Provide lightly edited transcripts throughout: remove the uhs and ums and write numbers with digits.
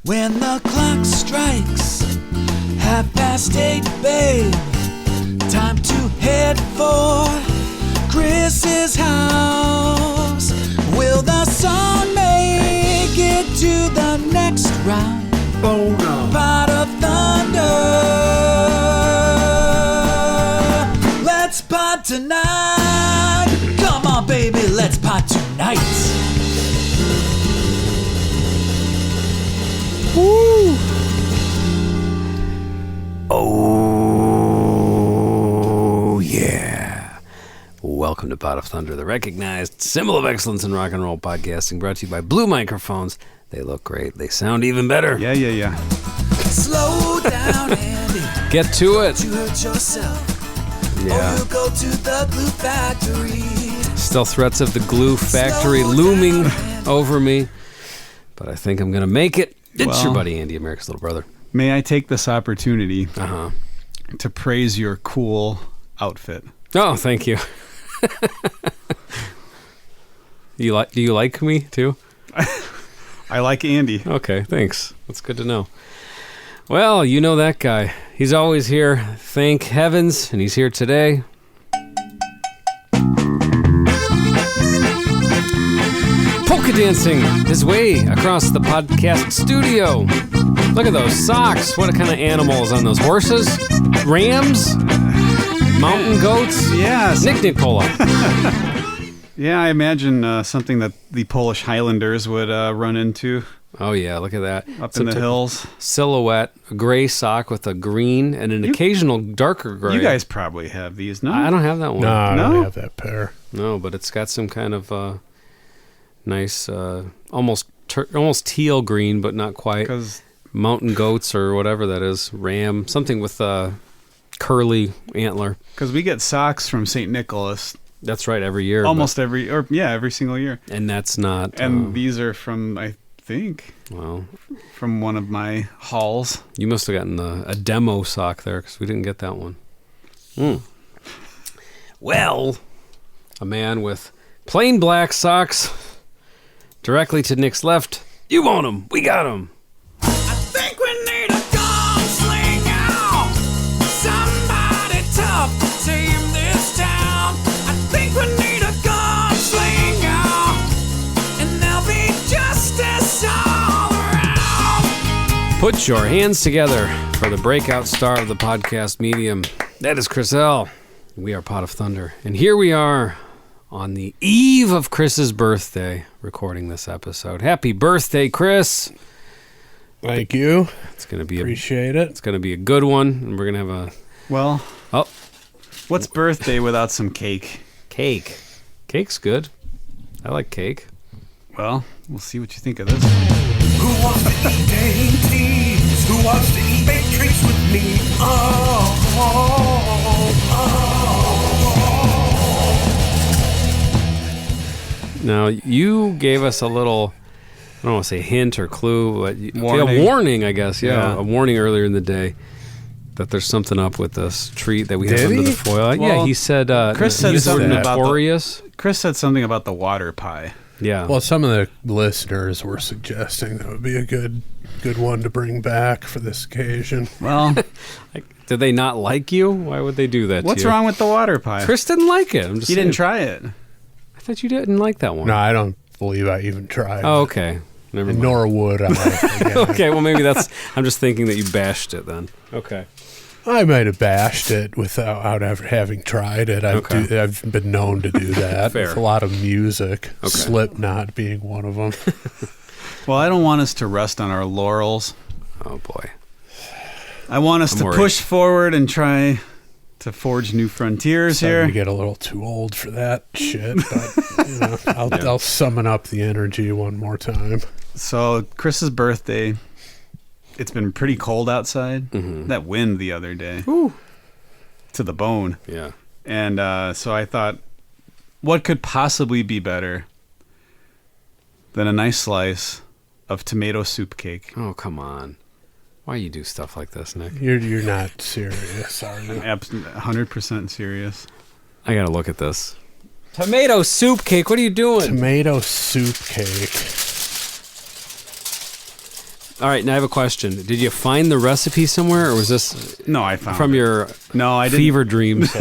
When the clock strikes 8:30, babe, time to head for Chris's house. Will the song make it to the next round? Oh no. Pot of thunder. Let's pot tonight. Come on, baby, let's pot tonight. Woo! Oh, yeah. Welcome to Pot of Thunder, the recognized symbol of excellence in rock and roll podcasting, brought to you by Blue Microphones. They look great. They sound even better. Yeah. Slow down, Andy. Get to it. You hurt yourself. Yeah. Or you go to the glue factory. Still threats of the glue factory looming over me, but I think I'm going to make it. It's your buddy Andy, America's little brother. May I take this opportunity to praise your cool outfit? Oh, thank you. Do you like me too? I like Andy. Okay, thanks. That's good to know. Well, you know that guy. He's always here. Thank heavens, and he's here today. Polka dancing his way across the podcast studio. Look at those socks. What kind of animals on those horses? Rams? Mountain goats? Yeah. Nick Nicola. Yeah, I imagine something that the Polish Highlanders would run into. Oh, yeah, look at that. Up in the hills. Silhouette, a gray sock with a green and an occasional darker gray. You guys probably have these, no? I don't have that one. No, I don't have that pair. No, but it's got some kind of nice, almost teal green, but not quite. Mountain goats or whatever that is. Ram, something with curly antler. Because we get socks from St. Nicholas. That's right, every year. Every single year. And that's not... And these are from, I think, from one of my hauls. You must have gotten a demo sock there, because we didn't get that one. Well, a man with plain black socks directly to Nick's left. You want him. We got him. I think we need a gunslinger. Somebody tough to tame this town. I think we need a gunslinger. And there'll be justice all around. Put your hands together for the breakout star of the podcast medium. That is Chris L. We are Pot of Thunder. And here we are on the eve of Chris's birthday, recording this episode. Happy birthday, Chris. Thank you. It's going to be Appreciate it. It's going to be a good one, and we're going to have a... Well, what's birthday without some cake? Cake. Cake's good. I like cake. Well, we'll see what you think of this. Who wants to eat dainties? Who wants to eat baked treats with me? Now, you gave us a little... I don't want to say hint or clue, but Warning. a warning, I guess. Yeah, Yeah. a warning earlier in the day that there's something up with this treat that we have Did under he? the foil. Well, Yeah, he said. Chris said he used the word something about notorious. Chris said something about the water pie. Yeah. Well, some of the listeners were suggesting that would be a good one to bring back for this occasion. Well, Did they not like you? Why would they do that? what's to you? wrong with the water pie? Chris didn't like it. I'm just He saying. didn't try it. I thought you didn't like that one. No, I don't believe I even tried. Oh, it. okay. Never And mind. nor would I. Again. Okay, well maybe that's. I'm just thinking that you bashed it then. Okay. I might have bashed it without ever having tried it. I've been known to do that. Fair. With a lot of music. Okay. Slipknot being one of them. Well, I don't want us to rest on our laurels. Oh boy. I want us to worried. push forward and try to forge new frontiers Starting here. to get a little too old for that shit, but I'll summon up the energy one more time. So, Chris's birthday. It's been pretty cold outside. Mm-hmm. That wind the other day. Ooh. To the bone. Yeah. And so I thought, what could possibly be better than a nice slice of tomato soup cake? Oh come on. Why you do stuff like this, Nick? You're not serious, are you? 100% serious. I gotta look at this. Tomato soup cake. What are you doing? Tomato soup cake. All right, now I have a question. Did you find the recipe somewhere, or was this No, I found from it. your No, I didn't. fever dreams?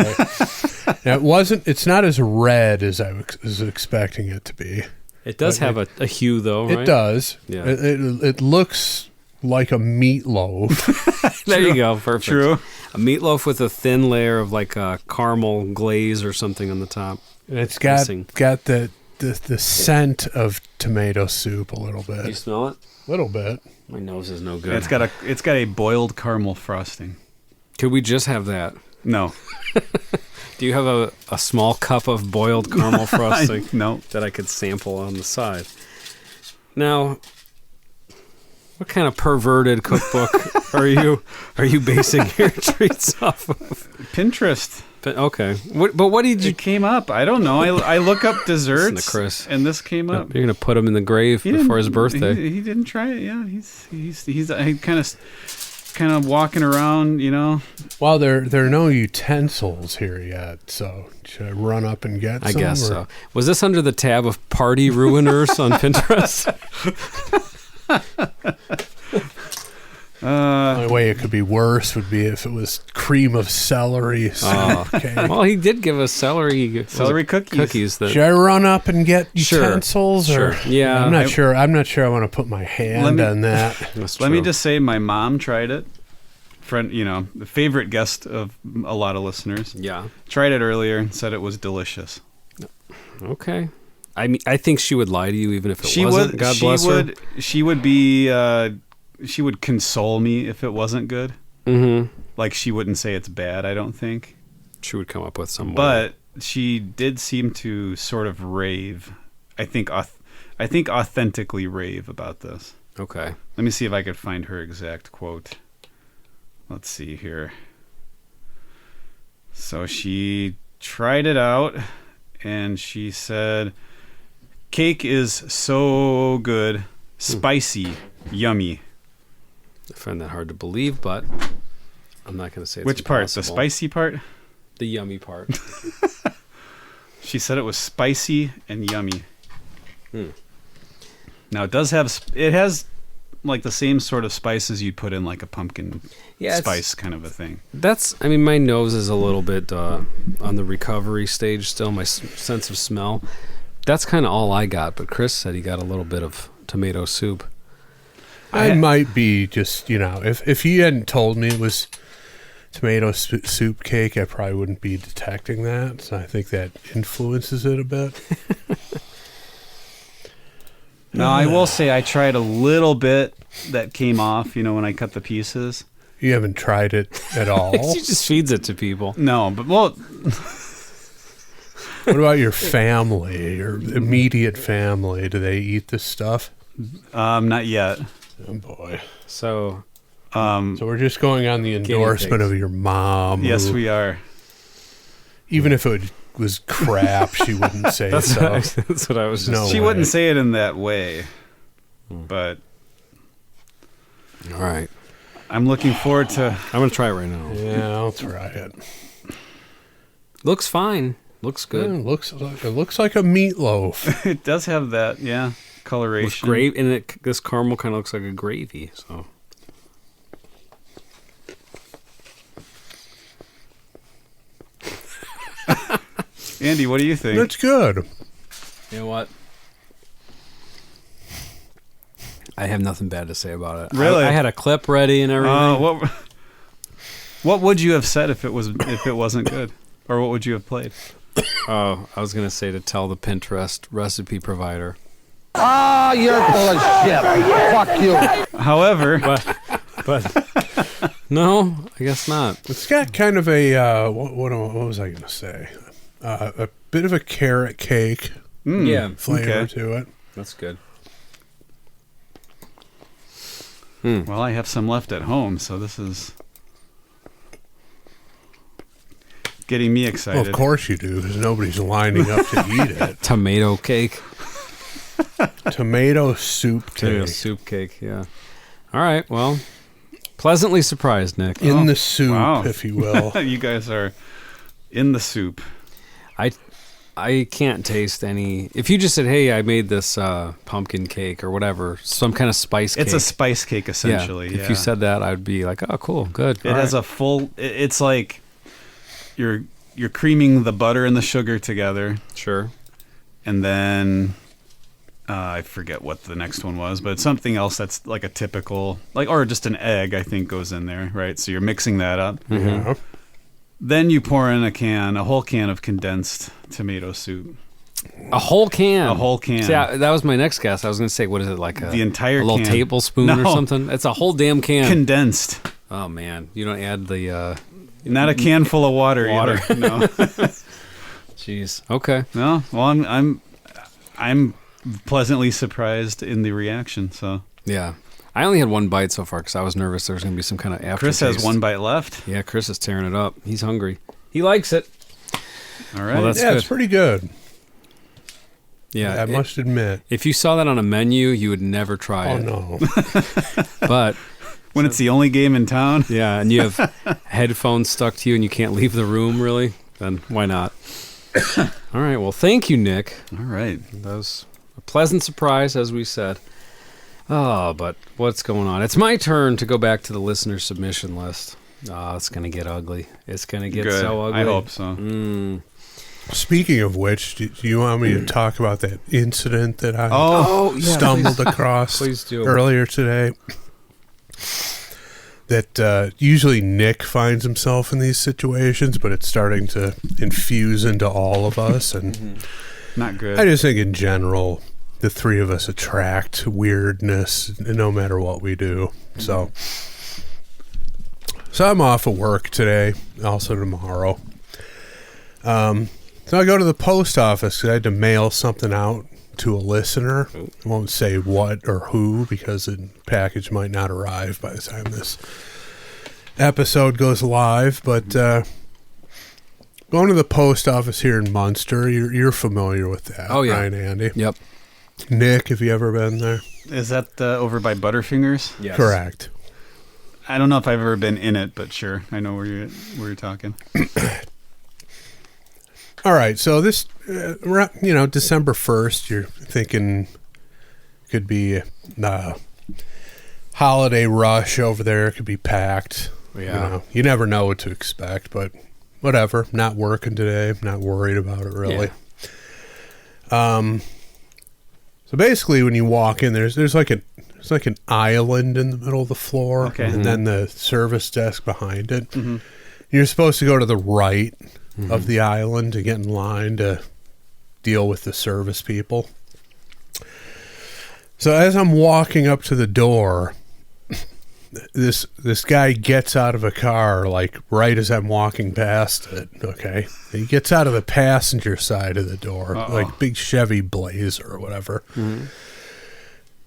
Now, it's not as red as I was expecting it to be. It does have a hue, though, right? It does. Yeah. It looks like a meatloaf. There you go. Perfect. True. A meatloaf with a thin layer of like a caramel glaze or something on the top. And it's got Missing. the scent of tomato soup a little Do you bit. smell it? Little bit. My nose is no good. It's got a boiled caramel frosting. Could we just have that? No. Do you have a small cup of boiled caramel frosting No. that I could sample on the side? Now, what kind of perverted cookbook are you basing your treats off of? Pinterest. Okay. But what did you... It came up. I don't know. I look up desserts, Listen to Chris. and this came up. You're going to put him in the grave He before his didn't- birthday. He didn't try it. Yeah, he's kind of walking around. You know. Well, there are no utensils here yet, so should I run up and get I some? guess or- so. Was this under the tab of party ruiners on Pinterest? The only way it could be worse would be if it was cream of celery. Oh. Okay. Well, he did give us celery Cookies. that Should I run up and get Sure, utensils? Or sure. Yeah. I'm not sure. I'm not sure I want to put my hand me- on that. That's Let me true. just say, my mom tried it. Friend, the favorite guest of a lot of listeners, Yeah. tried it earlier and said it was delicious. Okay. I mean, I think she would lie to you even if it She wasn't. would. God she bless would. her. She would be. She would console me if it wasn't good. Mm-hmm. Like, she wouldn't say it's bad. I don't think. She would come up with some way. But she did seem to sort of rave. I think authentically rave about this. Okay. Let me see if I could find her exact quote. Let's see here. So she tried it out, and she said, "Cake is so good, spicy, yummy." I find that hard to believe, but I'm not going to say it's Which part? The impossible. spicy part? The yummy part. She said it was spicy and yummy. Hmm. Now it has like the same sort of spices you'd put in like a pumpkin Yeah, spice kind of a thing. I mean, my nose is a little bit on the recovery stage still, my sense of smell. That's kind of all I got, but Chris said he got a little bit of tomato soup. I might be just, if he hadn't told me it was tomato soup cake, I probably wouldn't be detecting that. So I think that influences it a bit. Now I will say I tried a little bit that came off, when I cut the pieces. You haven't tried it at all. She just feeds it to people. No, but well, What about your family, your immediate family? Do they eat this stuff? not yet. Oh boy. So, So we're just going on the endorsement pigs. of your mom. Yes, who, we are. even if it was crap, she wouldn't say so. that's what I was just No She way. wouldn't say it in that way, but All right. I'm looking forward to. I'm going to try it right now. Yeah, I'll try it. Looks fine. Looks good. It looks like a meatloaf. It does have that, yeah, With coloration. gravy, and this caramel kind of looks like a gravy. So, Andy, what do you think? It's good. you know what? I have nothing bad to say about it. Really? I had a clip ready and everything. What would you have said if it wasn't good, or what would you have played? Oh, I was going to say to tell the Pinterest recipe provider. Ah, you're full of shit. Fuck you. However, But no, I guess not. It's got kind of a what was I going to say? A bit of a carrot cake Yeah, flavor Okay. to it. that's good. well, I have some left at home, so this is getting me excited. Well, of course you do, because nobody's lining up to eat it. Tomato cake. Tomato soup Tomato cake soup cake, yeah. All right, well, pleasantly surprised, Nick. in the soup, wow. if you will. You guys are in the soup. I can't taste any. If you just said, "Hey, I made this pumpkin cake or whatever, some kind of spice cake." It's a spice cake essentially. If you said that, I'd be like, "Oh, cool, good." It has a full. It's like you're creaming the butter and the sugar together, sure, and then I forget what the next one was, but it's something else that's like a typical, like, or just an egg, I think, goes in there, right? So you're mixing that up. Yeah. Then you pour in a whole can of condensed tomato soup. a whole can. A whole can. See, that was my next guess. I was going to say, what is it, like The entire a little can. tablespoon or No. something? It's a whole damn can. Condensed. Oh man, you don't add the. Not a can full of water. Water. Either. No. Jeez. Okay. No. Well, I'm pleasantly surprised in the reaction. So Yeah. I only had one bite so far because I was nervous there was going to be some kind of aftertaste. Chris has one bite left. Yeah, Chris is tearing it up. He's hungry. He likes it. All right. Well, that's Yeah, good. it's pretty good. Yeah. I must admit. If you saw that on a menu, you would never try Oh it. no. But when it's the only game in town. yeah, and you have headphones stuck to you and you can't leave the room, really, then why not? All right. Well, thank you, Nick. All right. That was a pleasant surprise, as we said. Oh, but what's going on? It's my turn to go back to the listener submission list. Oh, it's going to get ugly. It's going to get Good. so ugly. I hope so. Speaking of which, do you want me to talk about that incident that I Oh, yeah, stumbled across Please do. earlier today? That usually Nick finds himself in these situations, but it's starting to infuse into all of us. And Not good. I just think in general, the three of us attract weirdness no matter what we do. So I'm off of work today, also tomorrow. So I go to the post office because I had to mail something out to a listener. I won't say what or who because the package might not arrive by the time this episode goes live. But going to the post office here in Munster, you're familiar with that, Oh, yeah. right, Andy? Yep. Nick, have you ever been there? Is that over by Butterfingers? Yes. Correct. I don't know if I've ever been in it, but sure, I know where you're talking. All right, so this, December 1st, you're thinking could be holiday rush over there. It could be packed. Yeah. You never know what to expect, but whatever. Not working today. Not worried about it really. So basically, when you walk in, there's like an island in the middle of the floor, Okay. and then the service desk behind it. Mm-hmm. You're supposed to go to the right of the island to get in line to deal with the service people. So as I'm walking up to the door, this guy gets out of a car, like right as I'm walking past it, okay? He gets out of the passenger side of the door, like big Chevy Blazer or whatever. Mm-hmm.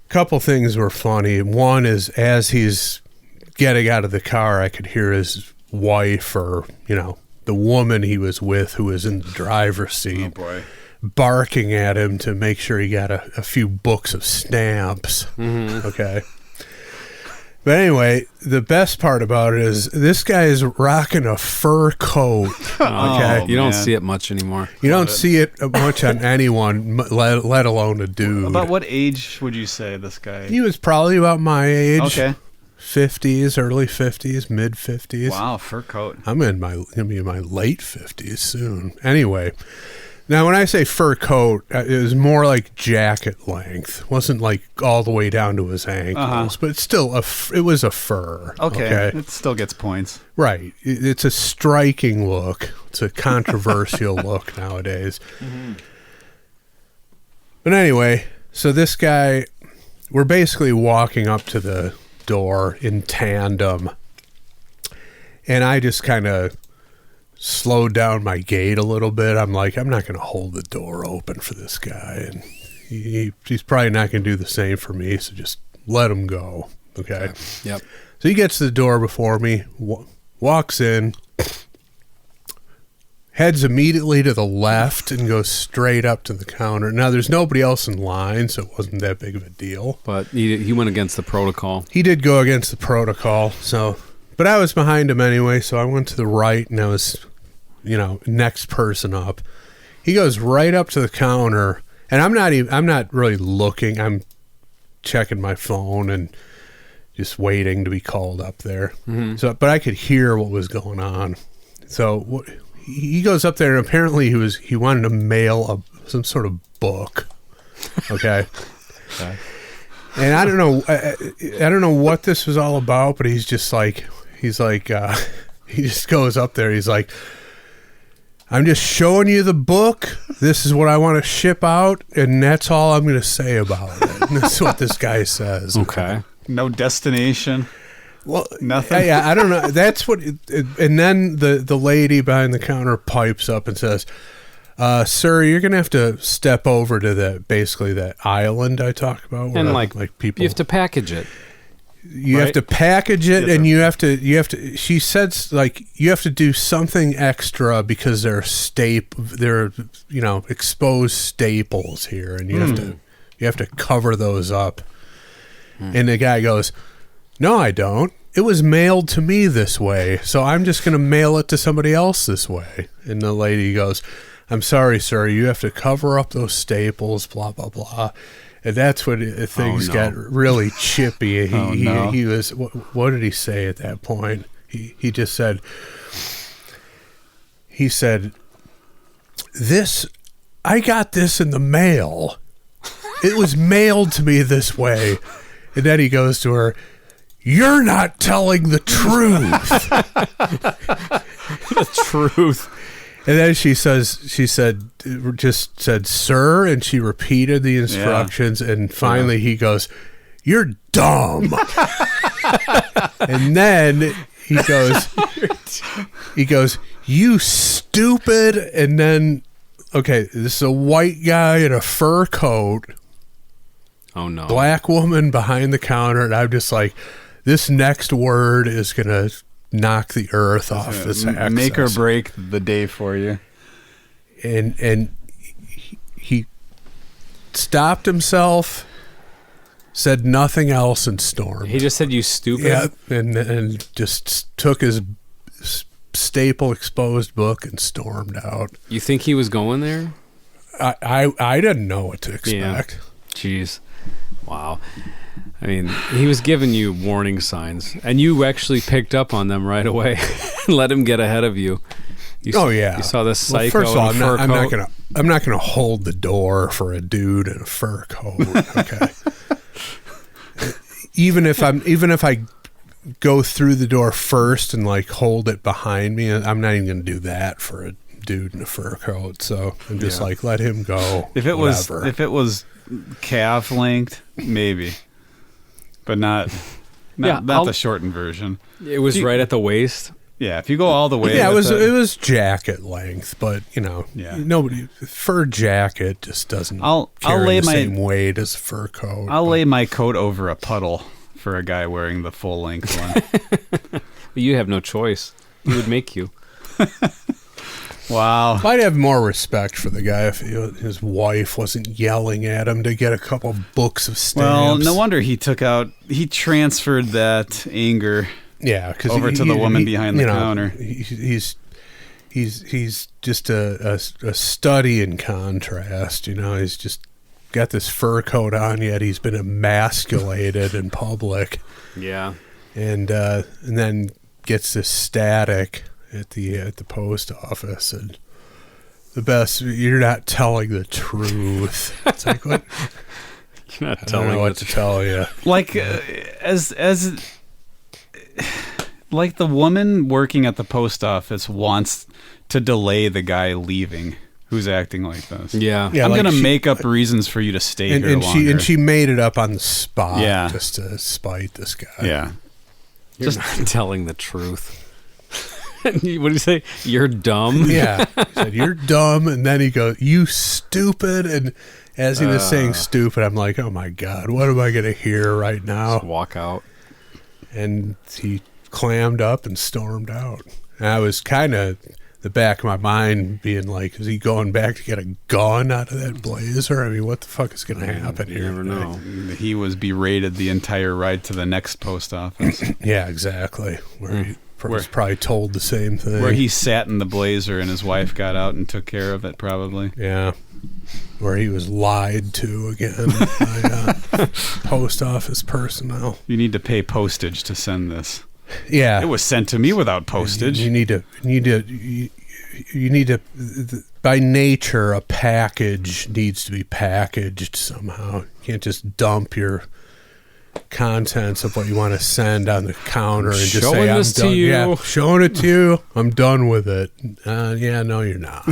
Couple things were funny. One is as he's getting out of the car, I could hear his wife or, the woman he was with who was in the driver's seat barking at him to make sure he got a few books of stamps. Mm-hmm. Okay. But anyway, the best part about it is this guy is rocking a fur coat. Okay. You don't man. see it much anymore. You don't see it much on anyone, let alone a dude. About what age would you say this guy? He was probably about my age. Okay. 50s, early 50s, mid 50s. Wow, fur coat. I'm gonna be in my late 50s soon. Anyway, now when I say fur coat, it was more like jacket length. It wasn't like all the way down to his ankles, but it's still it was a fur. Okay. It still gets points. Right. It's a striking look. It's a controversial look nowadays. Mm-hmm. But anyway, so this guy, we're basically walking up to the door in tandem, and I just kind of slowed down my gait a little bit. I'm like, I'm not going to hold the door open for this guy, and he's probably not going to do the same for me, so just let him go. Okay. Yep. So he gets to the door before me, walks in, heads immediately to the left and goes straight up to the counter. Now, there's nobody else in line, so it wasn't that big of a deal. But he went against the protocol. He did go against the protocol, but I was behind him anyway, so I went to the right, and I was, next person up. He goes right up to the counter, and I'm not really looking. I'm checking my phone and just waiting to be called up there. Mm-hmm. So, but I could hear what was going on. So he goes up there, and apparently he wanted to mail some sort of book. Okay. And I don't know what this was all about, but he just goes up there. He's like, I'm just showing you the book. This is what I want to ship out, and that's all I'm going to say about it. And that's what this guy says. Okay. No destination. Well, Nothing. Yeah, I don't know. That's what. And then the lady behind the counter pipes up and says, "Sir, you're going to have to step over to that island I talked about, where And like people you have to package it. You right? have to package it, and you have to. She said, like, you have to do something extra because they're exposed staples here, and you have to cover those up." And the guy goes, "No, I don't. It was mailed to me this way, so I'm just going to mail it to somebody else this way." And the lady goes, "I'm sorry, sir. You have to cover up those staples, blah, blah, blah." And that's when things got really chippy. He was, what did he say at that point? He just said, I got this in the mail. It was mailed to me this way. And then he goes to her, "You're not telling the truth." The truth. And then she said, "Sir," and she repeated the instructions, and finally he goes, "You're dumb." And then he goes, "You stupid." And then, okay, this is a white guy in a fur coat. Oh no. Black woman behind the counter, and I'm just like, this next word is gonna knock the earth off this access. Make or break the day for you. And he stopped himself, said nothing else, and stormed. He just said, "You stupid." Yeah, and just took his staple exposed book and stormed out. You think he was going there? I didn't know what to expect. Jeez. Wow. I mean, he was giving you warning signs, and you actually picked up on them right away and let him get ahead of you. You saw this psycho. First of all, in a fur coat. I'm not gonna hold the door for a dude in a fur coat. Okay. even if I go through the door first and like hold it behind me, I'm not even gonna do that for a dude in a fur coat. So I'm just like, let him go. If it was calf length, maybe, but not the shortened version. It was right at the waist. Yeah, if you go all the way. Yeah, it was jacket length, but nobody fur jacket just doesn't carry the same weight as a fur coat. I'll lay my coat over a puddle for a guy wearing the full length one. You have no choice. He would make you. Wow. I'd have more respect for the guy if his wife wasn't yelling at him to get a couple books of stamps. Well, no wonder he transferred that anger over to the woman behind the counter. He's just a study in contrast. He's just got this fur coat on, yet he's been emasculated in public. Yeah. And then gets this static at the post office, and the best, you're not telling the truth. It's like, what? You're not I don't know what to tell you. Like like the woman working at the post office wants to delay the guy leaving who's acting like this. Yeah. I'm like gonna make up reasons for you to stay here longer. She made it up on the spot, Yeah. just to spite this guy. Yeah. You're not telling the truth. What do you say? You're dumb? Yeah. He said, "You're dumb," and then he goes, "You stupid," and as he was saying stupid, I'm like, oh my God, what am I going to hear right now? Just walk out. And he clammed up and stormed out. And I was kind of the back of my mind being like, is he going back to get a gun out of that blazer? I mean, what the fuck is going to happen here? You never know. He was berated the entire ride to the next post office. Yeah, exactly. Where was probably told the same thing. Where he sat in the blazer and his wife got out and took care of it, probably. Yeah. Where he was lied to again by post office personnel. You need to pay postage to send this. Yeah. It was sent to me without postage. You need to by nature, a package needs to be packaged somehow. You can't just dump your contents of what you want to send on the counter and just say, I'm done. Yeah, showing it to you. I'm done with it. Yeah, no, you're not.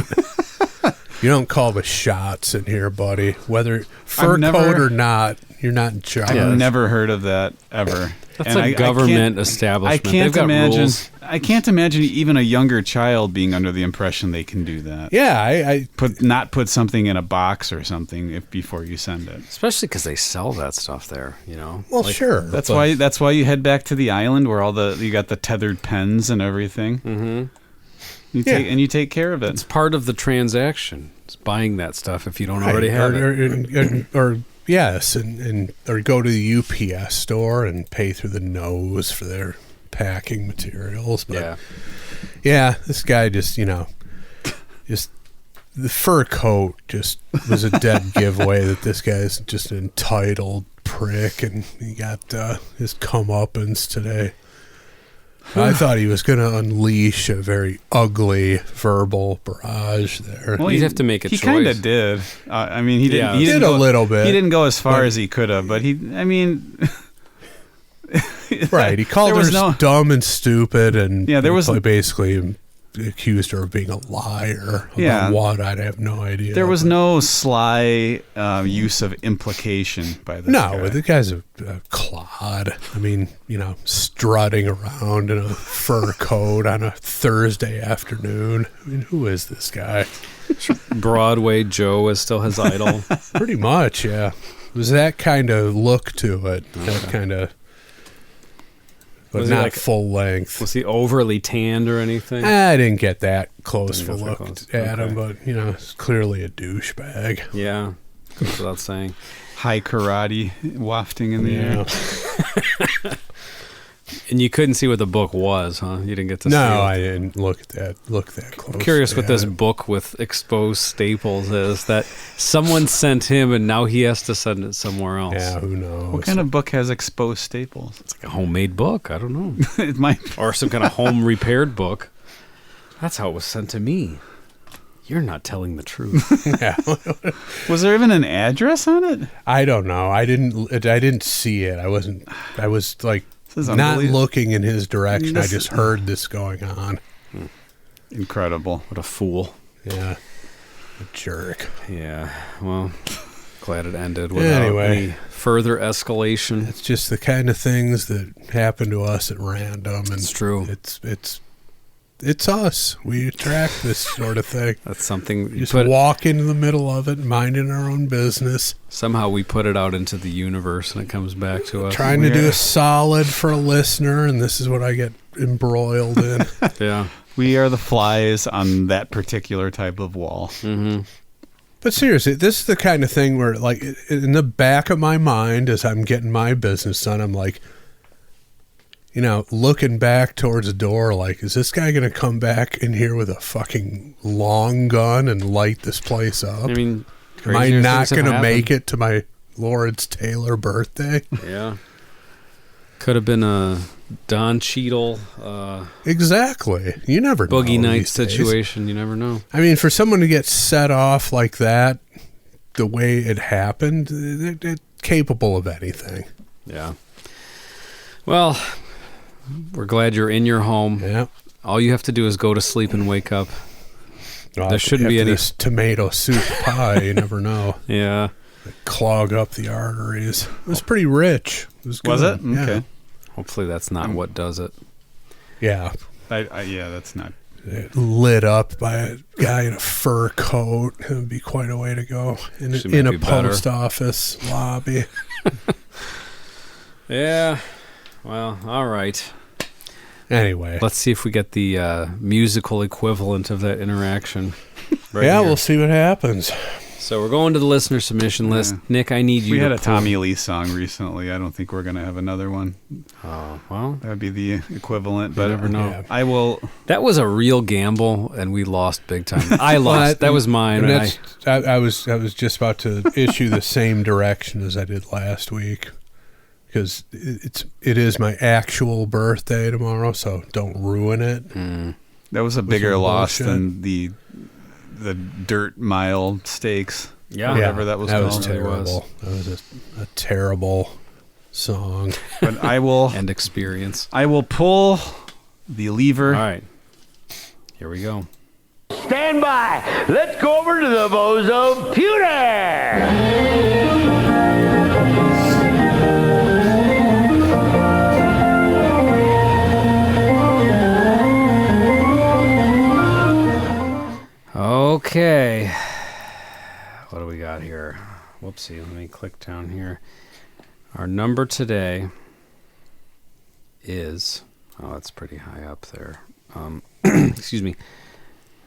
You don't call the shots in here, buddy. Whether fur coat or not, you're not in charge. I've never heard of that ever. That's a government establishment. They've got rules. I can't imagine even a younger child being under the impression they can do that. Yeah, I put something in a box or something before you send it. Especially because they sell that stuff there, you know. Well, sure. That's why you head back to the island where you got the tethered pens and everything. Mm-hmm. You take care of it. It's part of the transaction. It's buying that stuff if you don't already have it. Or yes, or go to the UPS store and pay through the nose for their packing materials. But yeah, this guy just the fur coat just was a dead giveaway that this guy's just an entitled prick, and he got his comeuppance today. I thought he was going to unleash a very ugly verbal barrage there. Well, you'd have to make a choice. He kind of did. I mean, he didn't. He did a little bit. He didn't go as far as he could have, but right. He called her dumb and stupid, and there was basically accused her of being a liar. About what? I'd have no idea. There was no sly use of implication by this guy. No, the guy's a clod. I mean, strutting around in a fur coat on a Thursday afternoon. I mean, who is this guy? Broadway Joe is still his idol. Pretty much, yeah. It was that kind of look to it. Okay. That kind of... But was not full length. Was he overly tanned or anything? I didn't get that close for look at him, but it's clearly a douchebag. Yeah, goes without saying. High karate wafting in the air. And you couldn't see what the book was, huh? You didn't get to see it. No, I didn't look that close. I'm curious what this book with exposed staples is that someone sent him and now he has to send it somewhere else. Yeah, who knows? What kind of book has exposed staples? It's like a homemade book. I don't know. It might, or some kind of home repaired book. That's how it was sent to me. You're not telling the truth. Yeah. Was there even an address on it? I don't know. I didn't see it. I was like not looking in his direction. I just heard this going on. Incredible. What a fool. Yeah. A jerk. Yeah. Well, glad it ended without any further escalation. It's just the kind of things that happen to us at random. And it's true. It's us. We attract this sort of thing. That's something. You just walk into the middle of it, minding our own business. Somehow we put it out into the universe and it comes back to us. Trying to do a solid for a listener, and this is what I get embroiled in. Yeah. We are the flies on that particular type of wall. Mm-hmm. But seriously, this is the kind of thing where, like, in the back of my mind, as I'm getting my business done, I'm like, looking back towards the door, like, is this guy going to come back in here with a fucking long gun and light this place up? I mean, am I not going to make it to my Lawrence Taylor birthday? Yeah. Could have been a Don Cheadle. Exactly. You never know. Boogie Nights situation. You never know. I mean, for someone to get set off like that, the way it happened, they're capable of anything. Yeah. Well, we're glad you're in your home. Yeah. All you have to do is go to sleep and wake up. Well, there shouldn't be any this tomato soup pie. You never know. Yeah. Clog up the arteries. It was pretty rich. It was good. Was it? Yeah. Okay. Hopefully that's not what does it. Yeah. Yeah, that's not. Lit up by a guy in a fur coat. It would be quite a way to go in a post office lobby. Yeah. Well, all right. Anyway. Let's see if we get the musical equivalent of that interaction. Right yeah, here. we'll see what happens. So we're going to the listener submission list. Nick, I need you. We to had a pull- Tommy Lee song recently. I don't think we're gonna have another one. Oh, well, That would be the equivalent. But never know. Yeah. I will. that was a real gamble, and we lost big time. I lost. That was mine. And and I was just about to issue the same direction as I did last week, because it is my actual birthday tomorrow, so don't ruin it. That was a bigger your loss bullshit. than the dirt mile stakes. Yeah. Whatever that was That called. was terrible. That was a terrible song. But I will. and experience. I will pull the lever. All right. Here we go. Stand by. Let's go over to the Bozo Pewter. Okay. What do we got here? Whoopsie. Let me click down here. Our number today is, oh, it's pretty high up there. Excuse me.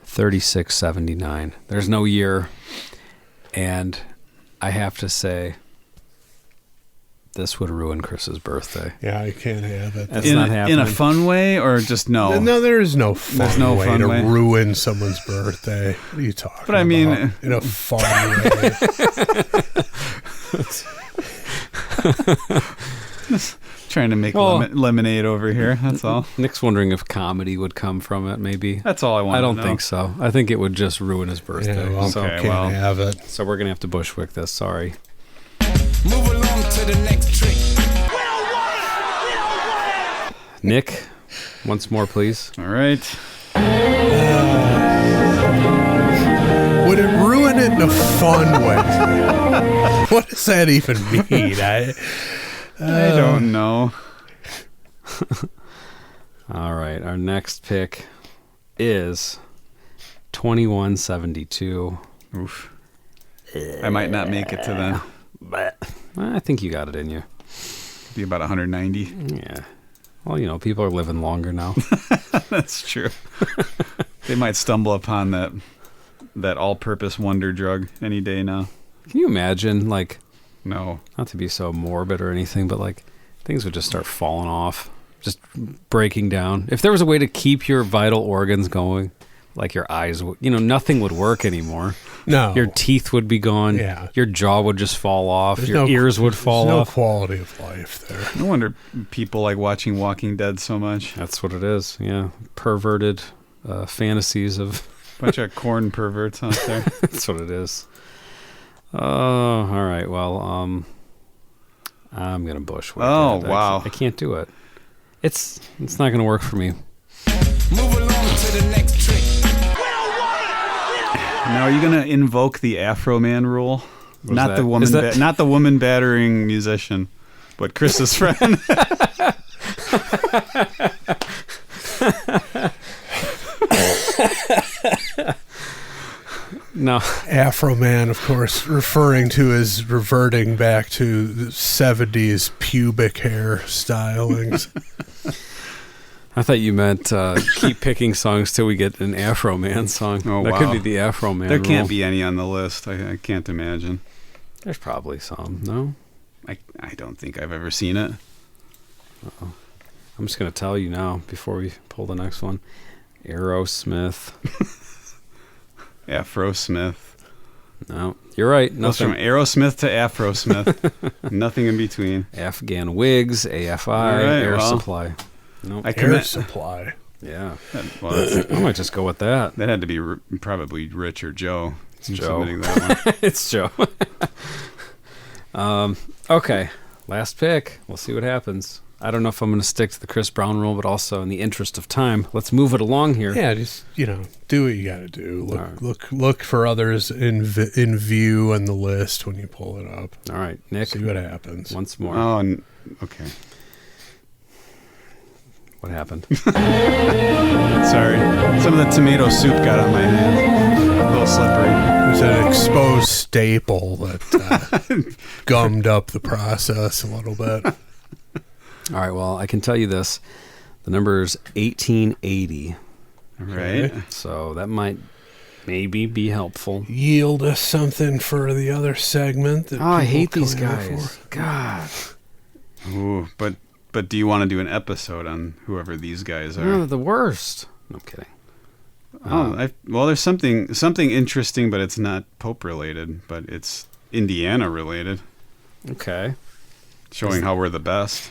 3679. There's no year. And I have to say, this would ruin Chris's birthday. Yeah, I can't have it. That's In, not in happening. a fun way or just no? No, there is no fun There's no way fun to way. ruin someone's birthday. What are you talking But I mean- about? In a fun way. Trying to make Well- lemonade over here. That's all. Nick's wondering if comedy would come from it, maybe. That's all I want. I don't to know. think so. I think it would just ruin his birthday. Yeah, well, so, Okay, can't well. have it. so we're going to have to Bushwick this. Sorry. Move along to the next trick. Nick, once more, please. All right. Would it ruin it in a fun way? What does that even mean? I don't know. All right. Our next pick is 2172. Oof. I might not make it to then. I think you got it in you. Be about 190. Yeah. Well, you know, people are living longer now. That's true. They might stumble upon that all-purpose wonder drug any day now. Can you imagine, like, No. not to be so morbid or anything, but like things would just start falling off, just breaking down. If there was a way to keep your vital organs going, like your eyes, nothing would work anymore. No. Your teeth would be gone. Yeah. Your jaw would just fall off. There's Your no- ears would fall There's no off. quality of life there. No wonder people like watching Walking Dead so much. That's what it is. Yeah. Perverted fantasies of. Bunch of corn perverts out there. That's what it is. Oh, all right. Well, I'm gonna Bushwick. Oh, it. wow. I can't do it. It's not gonna work for me. Move along to the next trick. Now, are you going to invoke the Afro Man rule? What is Not that? the woman, Is that- not the woman battering musician, but Chris's friend. No. Afro Man, of course, referring to as reverting back to the 70s pubic hair stylings. I thought you meant keep picking songs till we get an Afro Man song. Oh, that wow. could be the Afro Man. There can't rule. be any on the list. I can't imagine. There's probably some. No, I don't think I've ever seen it. I'm just gonna tell you now before we pull the next one. Aerosmith. Afro Smith. No, you're right. Goes from Nothing. Aerosmith to Afro Smith. Nothing in between. Afghan Wigs, AFI, All right, Air well. Supply. Nope. I Air commit. supply. Yeah, Well, that's, I might just go with that. that had to be probably Rich or Joe. It's Joe. That one. It's Joe. Okay, last pick. We'll see what happens. I don't know if I'm going to stick to the Chris Brown rule, but also in the interest of time, let's move it along here. Yeah, just do what you got to do. Look, All right. look for others in view on the list when you pull it up. All right, Nick. See what happens. Once more. Oh, okay. What happened? Sorry. Some of the tomato soup got on my hands. A little slippery. There's an exposed staple that gummed up the process a little bit. All right, well, I can tell you this. The number is 1880. Right. So that might maybe be helpful. yield us something for the other segment. That I people hate these clamor guys. for. God. Ooh, but do you want to do an episode on whoever these guys are? No, they're the worst. No, I'm kidding. Well, there's something interesting, but it's not Pope related, but it's Indiana related, Okay. showing how we're the best.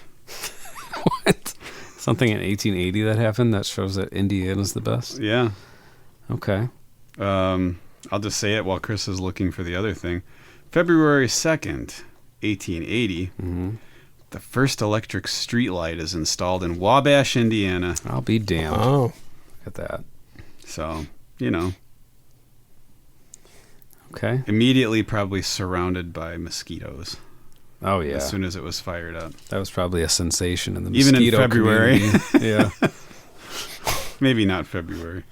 What? Something in 1880 that happened that shows that Indiana's the best? Yeah. Okay. I'll just say it while Chris is looking for the other thing. February 2nd, 1880, the first electric streetlight is installed in Wabash, Indiana. I'll be damned. Oh, Look at that. So, Okay. immediately probably surrounded by mosquitoes Oh, yeah. as soon as it was fired up. That was probably a sensation in the Even in mosquito February. community. Yeah. Maybe not February.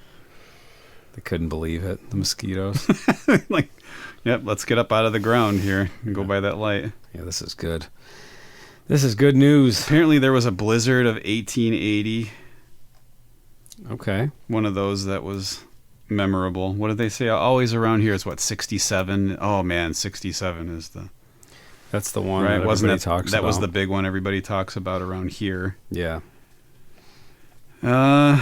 They couldn't believe it. The mosquitoes. Like, yep, let's get up out of the ground here and go by that light. Yeah, this is good. This is good news. Apparently there was a blizzard of 1880. Okay. One of those that was memorable. What did they say? Always around here is what, 67? Oh man, 67 is the That's the one right. that Wasn't everybody that talks that about. was the big one everybody talks about around here? Yeah. I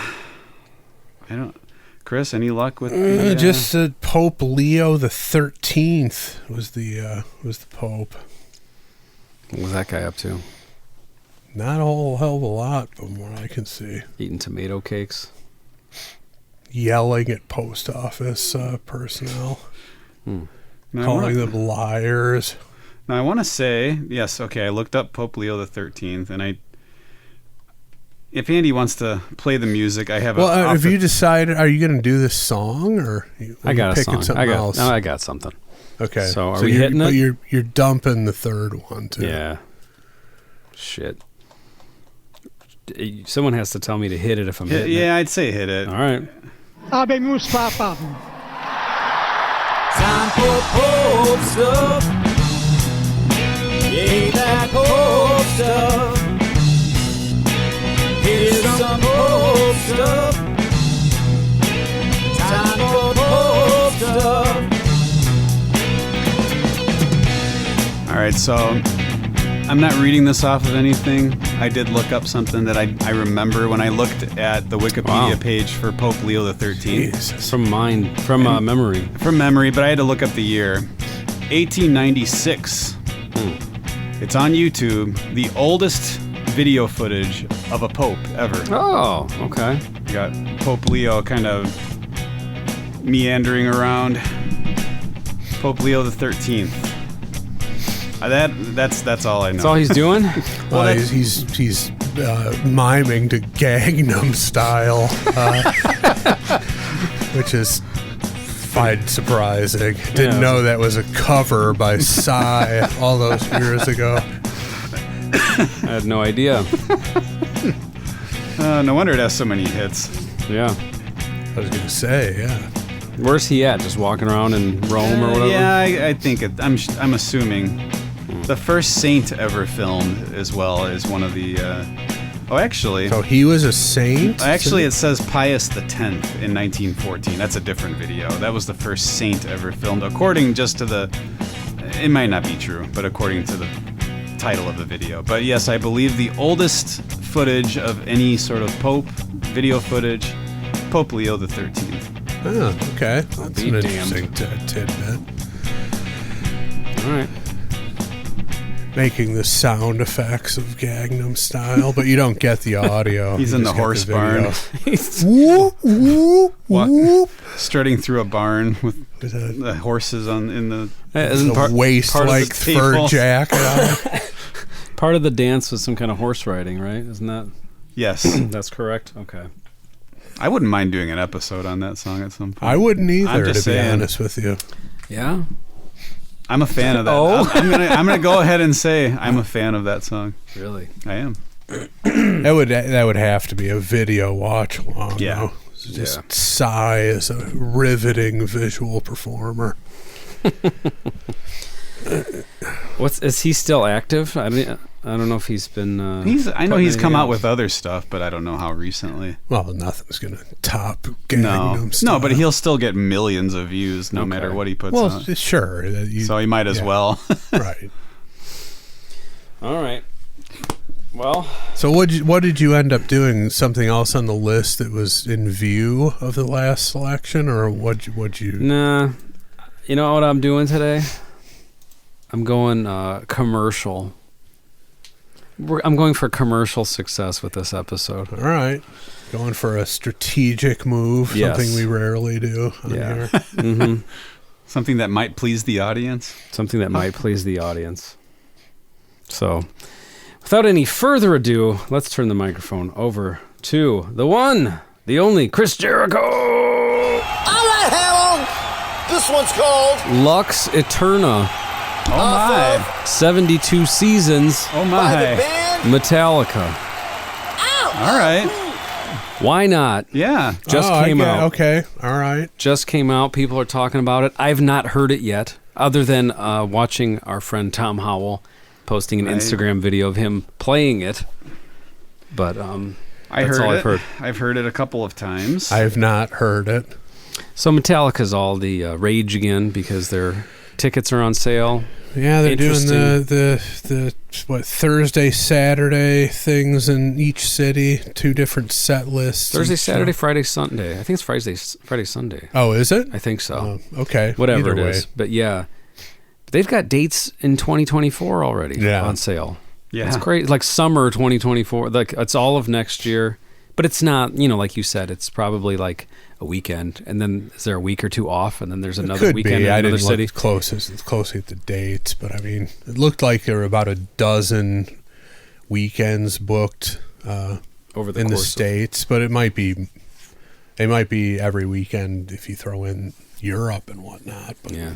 don't. Chris, any luck with the, just Pope Leo the 13th was the Pope. What was that guy up to? Not a whole hell of a lot from what I can see. Eating tomato cakes? Yelling at post office personnel, Now, I calling wanna- them liars. Now I want to say yes. Okay, I looked up Pope Leo the 13th, and if Andy wants to play the music, I have. Well, off have you decided? Are you going to do this song, or I got a picking song. something else? I got something. Okay. So are we you're, hitting but it? You're dumping the third one too. Yeah. Shit. Someone has to tell me to hit it if I'm hitting it. Yeah, I'd say hit it. All right. Habemus Papam. Time for Pope stuff. Yeah, that Pope stuff. Here's some Pope stuff. Time for Pope stuff. All right, so I'm not reading this off of anything. I did look up something that I remember when I looked at the Wikipedia Wow. page for Pope Leo the 13th. Jesus. From memory. From memory, but I had to look up the year. 1896. It's on YouTube. The oldest video footage of a pope ever. Oh, okay. You got Pope Leo kind of meandering around. Pope Leo the 13th. That's all I know. That's all he's doing? Well, he's miming to Gangnam Style, which is quite surprising. Didn't know that was a cover by Psy all those years ago. I had no idea. No wonder it has so many hits. Yeah. I was going to say, yeah. Where's he at? Just walking around in Rome or whatever? Yeah, I think I'm assuming the first saint ever filmed as well is one of the. Actually, So he was a saint? actually, it says Pius X in 1914. That's a different video. That was the first saint ever filmed, according just to the. It might not be true, but according to the title of the video. But yes, I believe the oldest footage of any sort of pope video footage, Pope Leo the 13th. Oh, okay. That's be an damned. interesting tidbit. All right. Making the sound effects of Gangnam Style, but you don't get the audio. He's You in the just get horse video. barn, Whoop, whoop, whoop. strutting through a barn with With a, the horses in the. Isn't a part of waist-like the fur table. jacket on. part of the dance was some kind of horse riding, right? Isn't that? Yes, That's correct. Okay. I wouldn't mind doing an episode on that song at some point. I wouldn't either, I'm to just be saying. honest with you. Yeah. I'm a fan of that. Oh. I'm gonna go ahead and say I'm a fan of that song. Really? I am. That would have to be a video watch along. Yeah. though. Just Psy is a riveting visual performer. Is he still active? I mean, I don't know if he's been. I know putting he's come anything out else. with other stuff, but I don't know how recently. Well, nothing's going to top Gangnam No, Style. but he'll still get millions of views no matter what he puts Well, out. sure. So he might as well. Right. All right. Well, So what did you end up doing? Something else on the list that was in view of the last selection, or what you? nah. You know what I'm doing today? I'm going commercial. I'm going for commercial success with this episode. All right, going for a strategic move. Yes. Something we rarely do on Yeah. here. Something that might please the audience. Something that might please the audience. So, without any further ado, let's turn the microphone over to the one, the only Chris Jericho. All right, Harold. This one's called Lux Æterna, Oh my! 72 seasons, Oh by the my! band. Metallica. All right. Why not? Yeah. Just Oh, came out. Okay, all right. Just came out. People are talking about it. I've not heard it yet, other than watching our friend Tom Howell posting an Right. Instagram video of him playing it. But I that's heard all it. I've heard. I've heard it a couple of times. I have not heard it. So Metallica's all the rage again because their tickets are on sale. Yeah, they're doing Interesting. the Thursday, Saturday things in each city. 2 different set lists. Thursday, each Saturday, show. Friday, Sunday. I think it's Friday, Sunday. Oh, is it? I think so. Okay. Whatever Either it way. is. But yeah, they've got dates in 2024 already Yeah. on sale. Yeah. It's great. Like summer 2024. Like it's all of next year. But it's not, like you said, it's probably like a weekend. And then is there a week or two off? And then there's another Could weekend be. in I another didn't city. look closely at the dates, but I mean, it looked like there were about a dozen weekends booked Over the in the course of- States, but it might be every weekend if you throw in Europe and whatnot. But Yeah.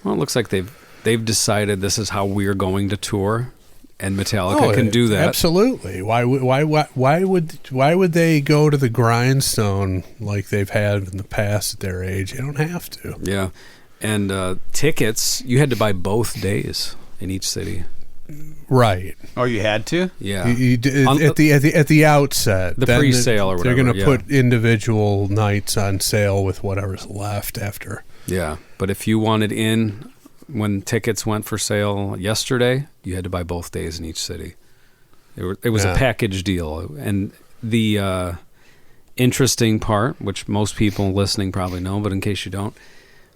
Well, it looks like they've decided this is how we're going to tour, and Metallica can do that. Absolutely. Why would they go to the grindstone like they've had in the past at their age? They don't have to. Yeah. And tickets, you had to buy both days in each city. Right. Oh, you had to? Yeah. You On at the outset, The then pre-sale or they're whatever, going to yeah. put individual nights on sale with whatever's left after. Yeah. But if you wanted in when tickets went for sale yesterday, you had to buy both days in each city. It was a Yeah. package deal. And the interesting part, which most people listening probably know, but in case you don't,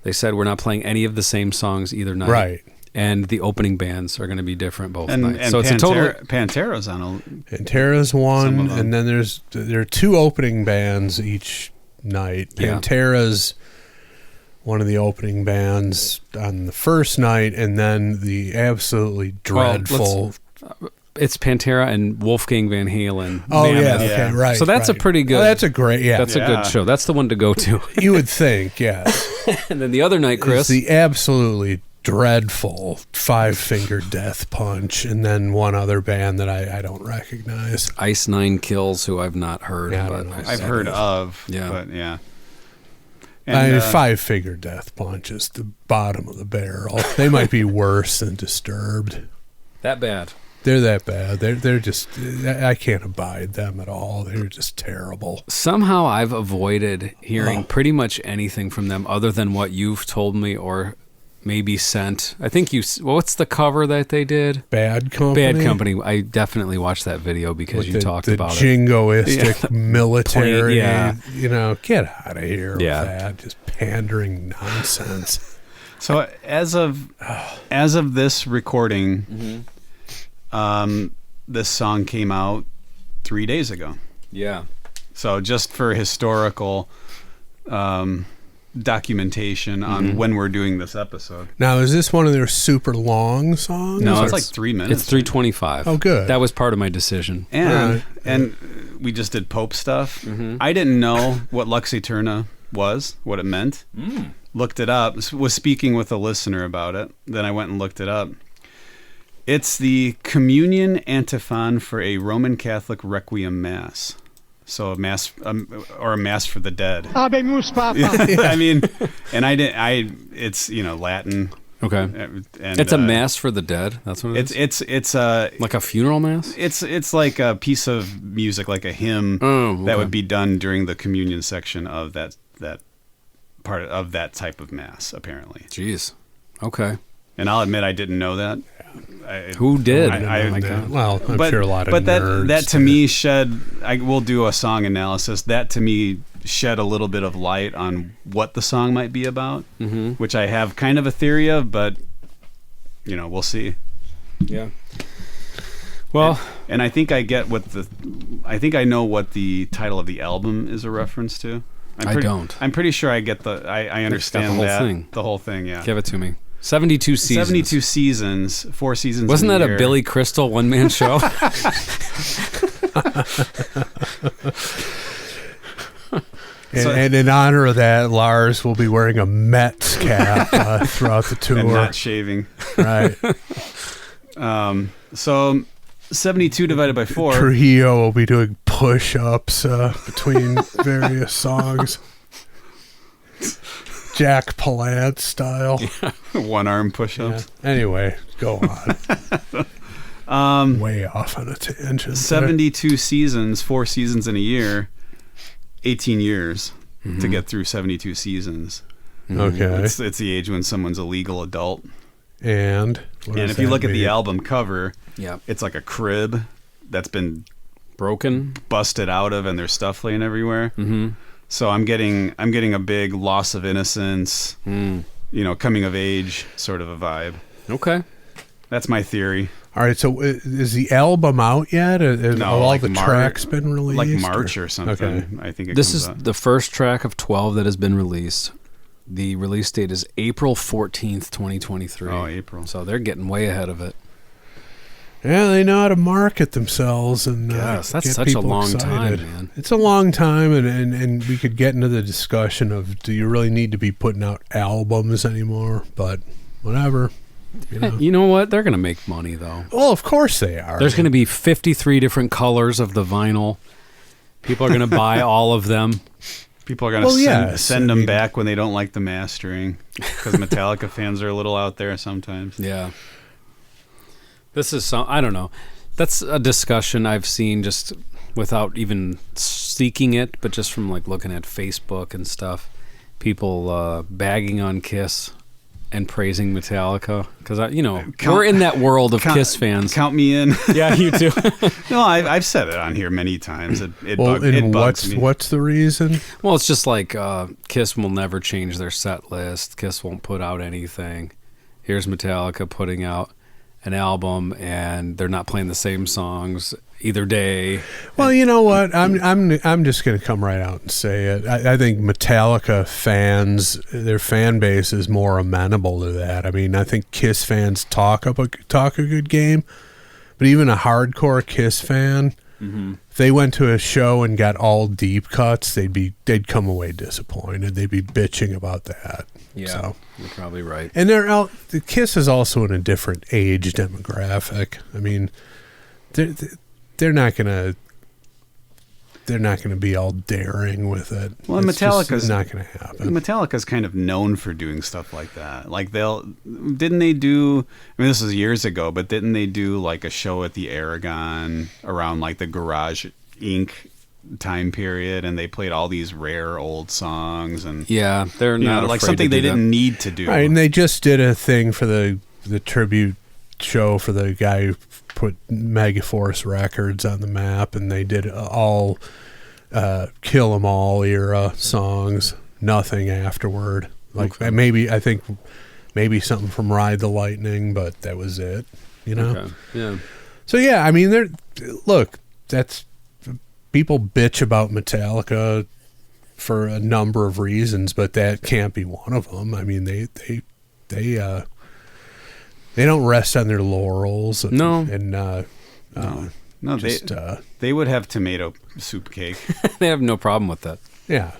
they said we're not playing any of the same songs either night. Right. And the opening bands are going to be different both And, nights. and So it's a total. Pantera's on a. And Pantera's Some one, of them. and then there are 2 opening bands each night. Yeah. Pantera's one of the opening bands on the first night, and then the absolutely dreadful. It's Pantera and Wolfgang Van Halen. Oh yeah, Mammoth. Yeah. okay, right. So that's a right. pretty good- Oh, that's a great. Yeah, That's a Yeah. good show. That's the one to go to. you would think. Yeah, And then the other night, it's Chris. the absolutely dreadful 5 Finger Death Punch, and then one other band that I don't recognize. Ice Nine Kills, who I've not heard. Yeah, I but don't know. I've heard of. Yeah. But yeah. I mean, And, 5 Finger Death Punch is the bottom of the barrel. They might be worse than Disturbed. That bad. They're that bad. They're just. I can't abide them at all. They're just terrible. Somehow I've avoided hearing Oh. pretty much anything from them other than what you've told me or maybe sent. I think what's the cover that they did? Bad Company. Bad Company. I definitely watched that video because With you talked the about it. jingoistic Yeah. military. Yeah. Get out of here Yeah. with that. Just pandering nonsense. So as of this recording, this song came out 3 days ago. Yeah. So just for historical documentation on when we're doing this episode. Now, is this one of their super long songs? No, Or- it's like 3 minutes. It's 3:25. Oh, good. That was part of my decision. And Right. and we just did Pope stuff. Mm-hmm. I didn't know what Lux Æterna was, what it meant. Looked it up. Was speaking with a listener about it. Then I went and looked it up. It's the communion antiphon for a Roman Catholic requiem mass. So a mass or a mass for the dead. Habemus Papa. I mean, and it's Latin Okay. And It's a mass for the dead. That's what it is. It's Like a funeral mass? it's like a piece of music, like a hymn that would be done during the communion section of that part of that type of mass, apparently. Jeez. Okay. And I'll admit I didn't know that. Who did? Well, I'm sure a lot of but nerds that to me I will do a song analysis. That to me shed a little bit of light on what the song might be about, which I have kind of a theory of, but we'll see. Yeah. Well, and I think I get I think I know what the title of the album is a reference to. I don't. I'm pretty sure I get I understand the whole thing. The whole thing, yeah. Give it to me. 72 seasons. 72 seasons, 4 seasons. Wasn't that a year. a Billy Crystal one-man show? And in honor of that, Lars will be wearing a Mets cap throughout the tour. And not shaving. Right. So 72 divided by 4. Trujillo will be doing push-ups between various songs. Jack Palance style. One arm push-ups. Yeah. Anyway, go on. Way off on a tangent. 72 seasons, 4 seasons in a year, 18 years to get through 72 seasons. Okay. It's the age when someone's a legal adult. And if you look at the album cover, yeah, it's like a crib that's been broken, busted out of, and there's stuff laying everywhere. So I'm getting a big loss of innocence, coming of age sort of a vibe. Okay, that's my theory. All right, so is the album out yet? No, all like the tracks been released? Like March or something. Okay. I think this is the first track of 12 that has been released. The release date is April 14th, 2023. Oh, April. So they're getting way ahead of it. Yeah, they know how to market themselves, and yes, that's get such a people long excited. time, man. It's a long time, and we could get into the discussion of, do you really need to be putting out albums anymore? But whatever. You know what? They're going to make money, though. Well, of course they are. There's going to be 53 different colors of the vinyl. People are going to buy all of them. People are going to send them back when they don't like the mastering, because Metallica fans are a little out there sometimes. Yeah. This is I don't know. That's a discussion I've seen just without even seeking it, but just from like looking at Facebook and stuff. People bagging on Kiss and praising Metallica, because we're in that world of Kiss fans. Count me in. Yeah, you too. No, I've said it on here many times. It bugs me. What's the reason? Well, it's just like Kiss will never change their set list. Kiss won't put out anything. Here's Metallica putting out an album, and they're not playing the same songs either day. Well, you know what? I'm just going to come right out and say it. I think Metallica fans, their fan base is more amenable to that. I mean, I think Kiss fans talk a good game, but even a hardcore Kiss fan, if they went to a show and got all deep cuts, they'd come away disappointed. They'd be bitching about that. Yeah, so. You're probably right. And the Kiss is also in a different age demographic. I mean, they're not gonna be all daring with it. Well, Metallica's not gonna happen. Metallica's kind of known for doing stuff like that. Like didn't they do? I mean, this was years ago, but didn't they do like a show at the Aragon around like the Garage Inc. time period, and they played all these rare old songs, and yeah, they're not like something they didn't need to do. Right, and they just did a thing for the tribute show for the guy who put Megaforce Records on the map, and they did all Kill 'Em All era songs, nothing afterward. Like I think maybe something from Ride the Lightning, but that was it. Okay. Yeah. So yeah, I mean, that's people bitch about Metallica for a number of reasons, but that can't be one of them. I mean, they don't rest on their laurels. No, they would have tomato soup cake. They have no problem with that. Yeah,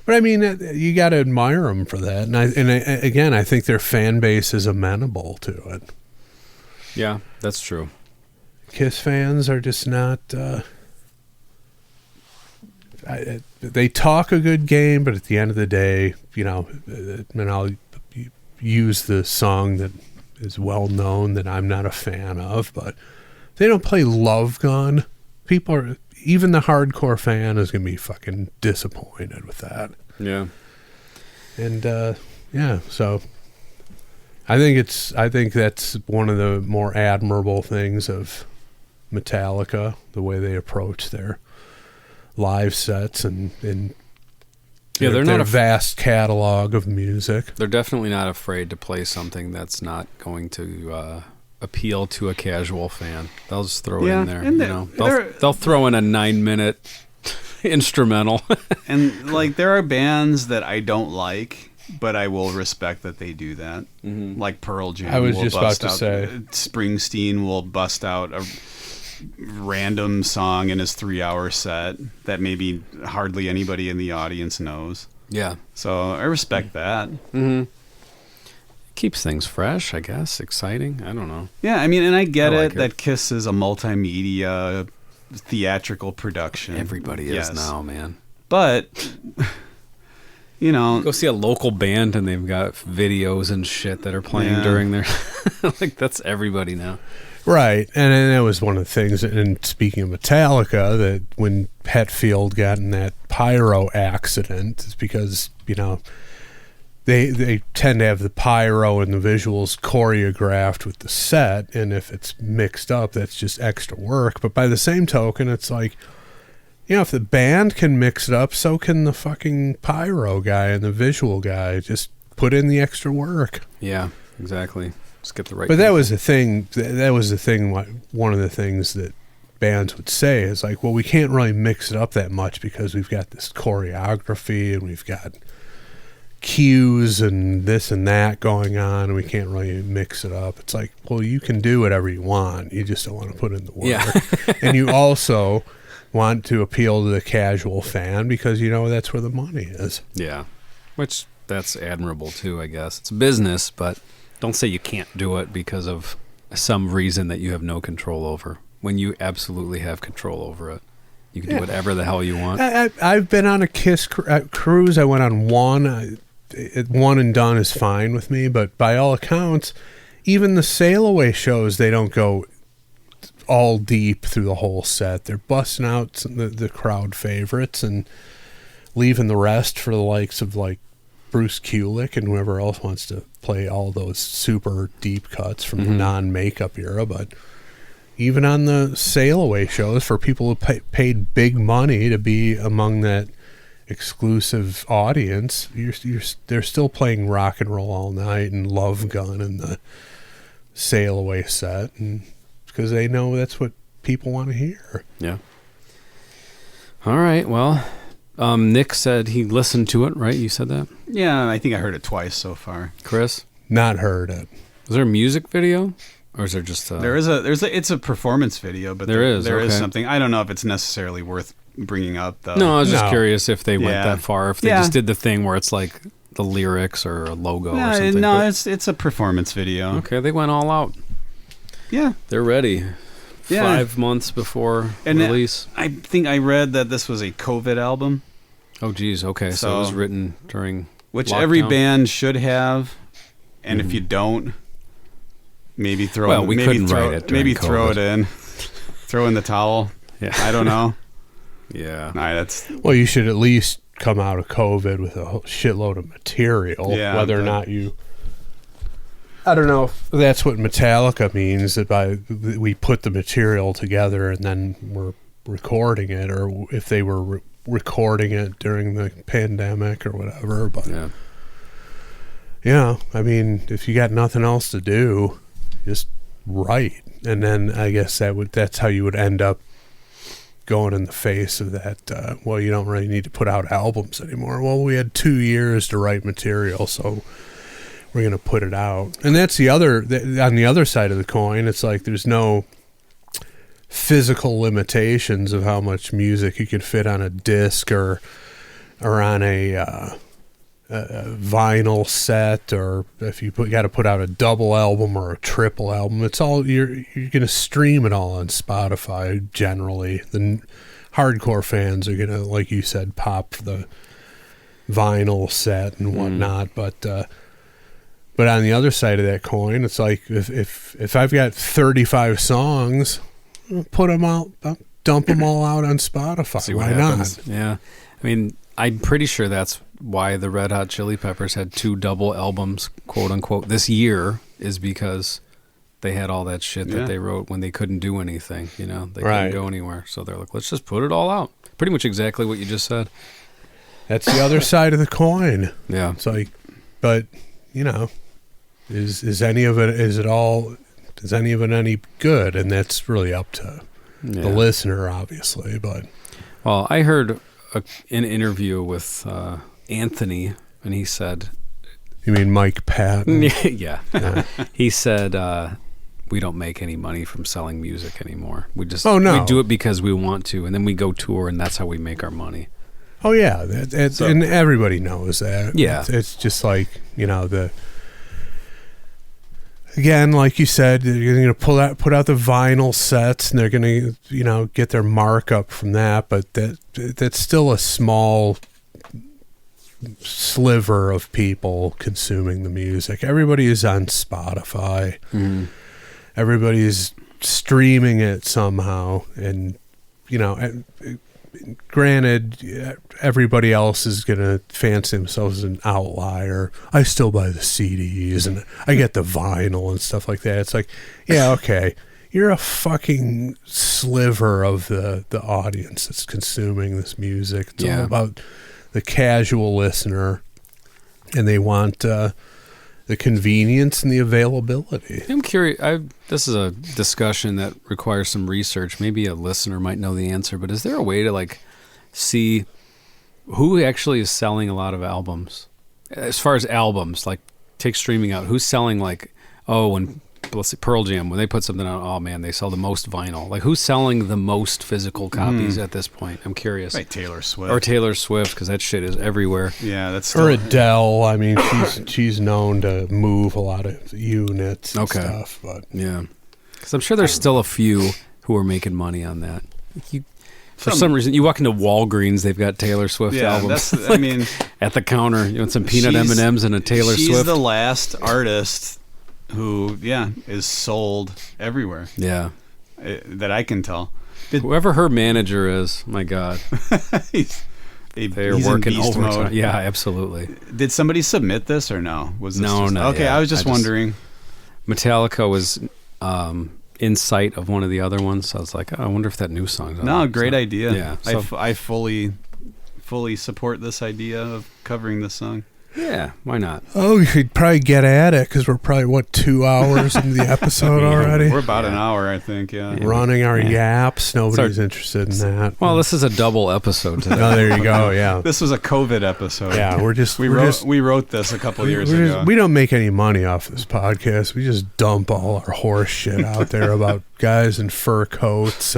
but I mean, you got to admire them for that. And again, I think their fan base is amenable to it. Yeah, that's true. Kiss fans are just not. They talk a good game, but at the end of the day, use the song that is well known that I'm not a fan of, but they don't play Love Gun. People are, even the hardcore fan is going to be fucking disappointed with that. Yeah. And so I think that's one of the more admirable things of Metallica, the way they approach their live sets and they're their not vast catalog of music. They're definitely not afraid to play something that's not going to appeal to a casual fan. They'll just throw it in there. And They'll throw in a 9-minute instrumental. And like there are bands that I don't like, but I will respect that they do that. Mm-hmm. Like Pearl Jam. I was will just about bust to out, say. Springsteen will bust out a random song in his 3-hour set that maybe hardly anybody in the audience knows. Yeah. So I respect that. Mm-hmm. Keeps things fresh, I guess. Exciting. I don't know. Yeah, I mean, and I get like it that Kiss is a multimedia theatrical production. Everybody is now, man. But you know, go see a local band and they've got videos and shit that are playing during their like that's everybody now. Right, and that was one of the things, and speaking of Metallica, that when Hetfield got in that pyro accident, it's because, you know, they tend to have the pyro and the visuals choreographed with the set, and if it's mixed up, that's just extra work. But by the same token, it's like, you know, if the band can mix it up, so can the fucking pyro guy and the visual guy. Just put in the extra work. Yeah, exactly. Just get the right. But that was the thing. That was the thing. Like, one of the things that bands would say is like, well, we can't really mix it up that much because we've got this choreography and we've got cues and this and that going on, and we can't really mix it up. It's like, well, you can do whatever you want. You just don't want to put in the work. Yeah. And you also want to appeal to the casual fan because you know that's where the money is. Yeah, which that's admirable too, I guess. It's business, but don't say you can't do it because of some reason that you have no control over. When you absolutely have control over it, you can do whatever the hell you want. I've been on a Kiss cruise. I went on one. One and done is fine with me, but by all accounts, even the sail away shows, they don't go all deep through the whole set. They're busting out the crowd favorites and leaving the rest for the likes of like Bruce Kulick and whoever else wants to play all those super deep cuts from the non-makeup era. But even on the sail away shows, for people who paid big money to be among that exclusive audience, they're still playing Rock and Roll All Night and Love Gun and the sail away set, and because they know that's what people want to hear. Yeah. All right. Well, Nick said he listened to it, right? You said that? Yeah, I think I heard it twice so far. Chris? Not heard it. Is there a music video? Or is there just it's a performance video, but there is something. I don't know if it's necessarily worth bringing up though. No, I was just curious if they went that far, if they Yeah. just did the thing where it's like the lyrics or a logo or something. No, but- it's a performance video. okay, they went all out. Yeah. They're ready. Yeah. 5 months before release. I think I read that this was a COVID album, Oh, geez. Okay, so it was written during which lockdown. every band should have, and if you don't, maybe throw. Well, we maybe couldn't throw, write it during Maybe throw COVID. it in, throw in the towel. Yeah. I don't know. Yeah. Nah, that's Well, you should at least come out of COVID with a shitload of material, Yeah, whether or not you... I don't know if that's what Metallica means, that we put the material together and then we're recording it, or if they were recording it during the pandemic or whatever. But yeah, I mean, if you got nothing else to do, just write. And then I guess that's how you would end up going in the face of that. Well, you don't really need to put out albums anymore. Well, we had 2 years to write material, so we're going to put it out. And that's on the other side of the coin. It's like there's no physical limitations of how much music you could fit on a disc or on a vinyl set, or if you got to put out a double album or a triple album. It's all you're going to stream it all on Spotify. Generally, the hardcore fans are going to, like you said, pop the vinyl set and whatnot. But But on the other side of that coin, it's like if I've got 35 songs, I'll put them out, I'll dump them all out on Spotify. See what Why happens. not? Yeah. I mean, I'm pretty sure that's why the Red Hot Chili Peppers had 2 double albums, quote unquote, this year, is because they had all that shit that they wrote when they couldn't do anything. You know, they couldn't go anywhere. So they're like, let's just put it all out. Pretty much exactly what you just said. That's the other side of the coin. Yeah. It's like, but you know, is any of it any good? And that's really up to the listener, obviously. But well, I heard an interview with Anthony, and he said, you mean Mike Patton? yeah. He said, we don't make any money from selling music anymore. We just we do it because we want to, and then we go tour, and that's how we make our money. Oh yeah, and everybody knows that. Yeah, it's just like, you know, again, like you said, you're going to put out the vinyl sets, and they're going to, you know, get their markup from that, but that's still a small sliver of people consuming the music. Everybody is on Spotify. Everybody's streaming it somehow, and you know, granted, everybody else is gonna fancy themselves as an outlier. I still buy the CDs and I get the vinyl and stuff like that. It's like, yeah, okay, you're a fucking sliver of the audience that's consuming this music. It's all about the casual listener, and they want the convenience and the availability. I'm curious. This is a discussion that requires some research. Maybe a listener might know the answer, but is there a way to like see who actually is selling a lot of albums? As far as albums, like take streaming out, who's selling like, when let's say Pearl Jam, when they put something out, oh man, they sell the most vinyl. Like who's selling the most physical copies at this point? I'm curious. Like Taylor Swift. Or Taylor Swift, because that shit is everywhere. Yeah, that's or Adele. I mean, she's known to move a lot of units and stuff. But yeah, because I'm sure there's still a few who are making money on that. For some reason, you walk into Walgreens, they've got Taylor Swift albums. I mean, at the counter, you want some peanut M&Ms and a Taylor Swift. She's the last artist who, is sold everywhere. Yeah. That I can tell. Whoever her manager is, my God. They're working overtime. Yeah, absolutely. Did somebody submit this or no? Was this no, not okay, yet. I was just wondering. Metallica was in sight of one of the other ones. I was like, I wonder if that new song's on. No, great idea. Yeah. So, I fully support this idea of covering this song. Yeah, why not? Oh, we should probably get at it because we're probably 2 hours into the episode already. We're about an hour, I think. Yeah, running our yaps. Nobody's interested in that. Well, this is a double episode today. Oh, there you go. Yeah, this was a COVID episode. Yeah, we wrote this a couple years ago. We don't make any money off this podcast. We just dump all our horse shit out there about guys in fur coats.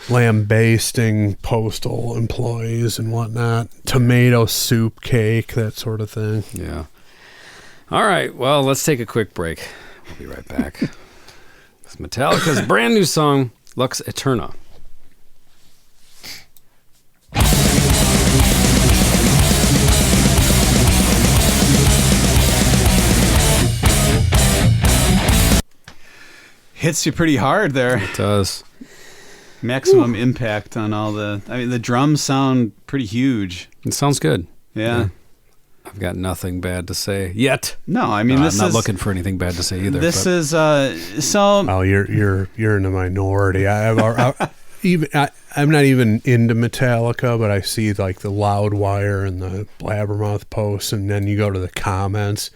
Lambasting postal employees and whatnot, tomato soup cake, that sort of thing. Yeah. All right. Well, let's take a quick break. We'll be right back. It's Metallica's brand new song, Lux Æterna. Hits you pretty hard there. It does. Maximum impact on all the drums sound pretty huge. It sounds good. Yeah. I've got nothing bad to say yet. No, I mean, I'm not looking for anything bad to say either. This is so. Oh, you're in the minority. I'm not even into Metallica, but I see like the Loudwire and the Blabbermouth posts, and then you go to the comments.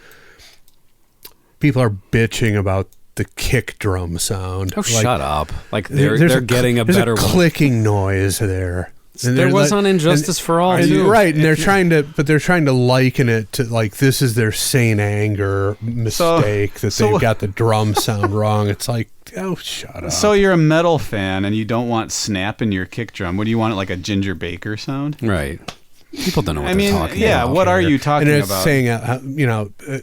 People are bitching about the kick drum sound. Oh, shut up! Like they're getting a better one. Clicking noise there. And there was on Injustice for All too, right? And they're trying to liken it to like this is their Saint Anger mistake that they've got the drum sound wrong. It's like, oh, shut up. So you're a metal fan and you don't want snap in your kick drum. What do you want? Like a Ginger Baker sound, right? People don't know what they're talking about. Yeah, what are you talking about? And it's about? saying,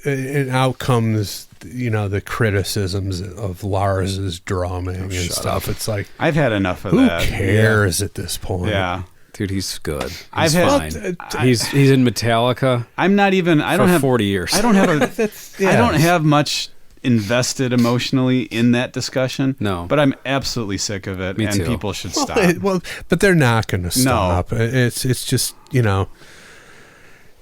and out comes, the criticisms of Lars's drumming and stuff. Up. It's like, I've had enough of who that. cares at this point? Yeah. Dude, he's good. He's I've had- fine. He's in Metallica. I'm not even. I don't for have 40 years. I don't have a. Yeah. I don't have much invested emotionally in that discussion. No. but I'm absolutely sick of it, Me and too. people should Well, stop. but they're not going to stop. It's just, you know,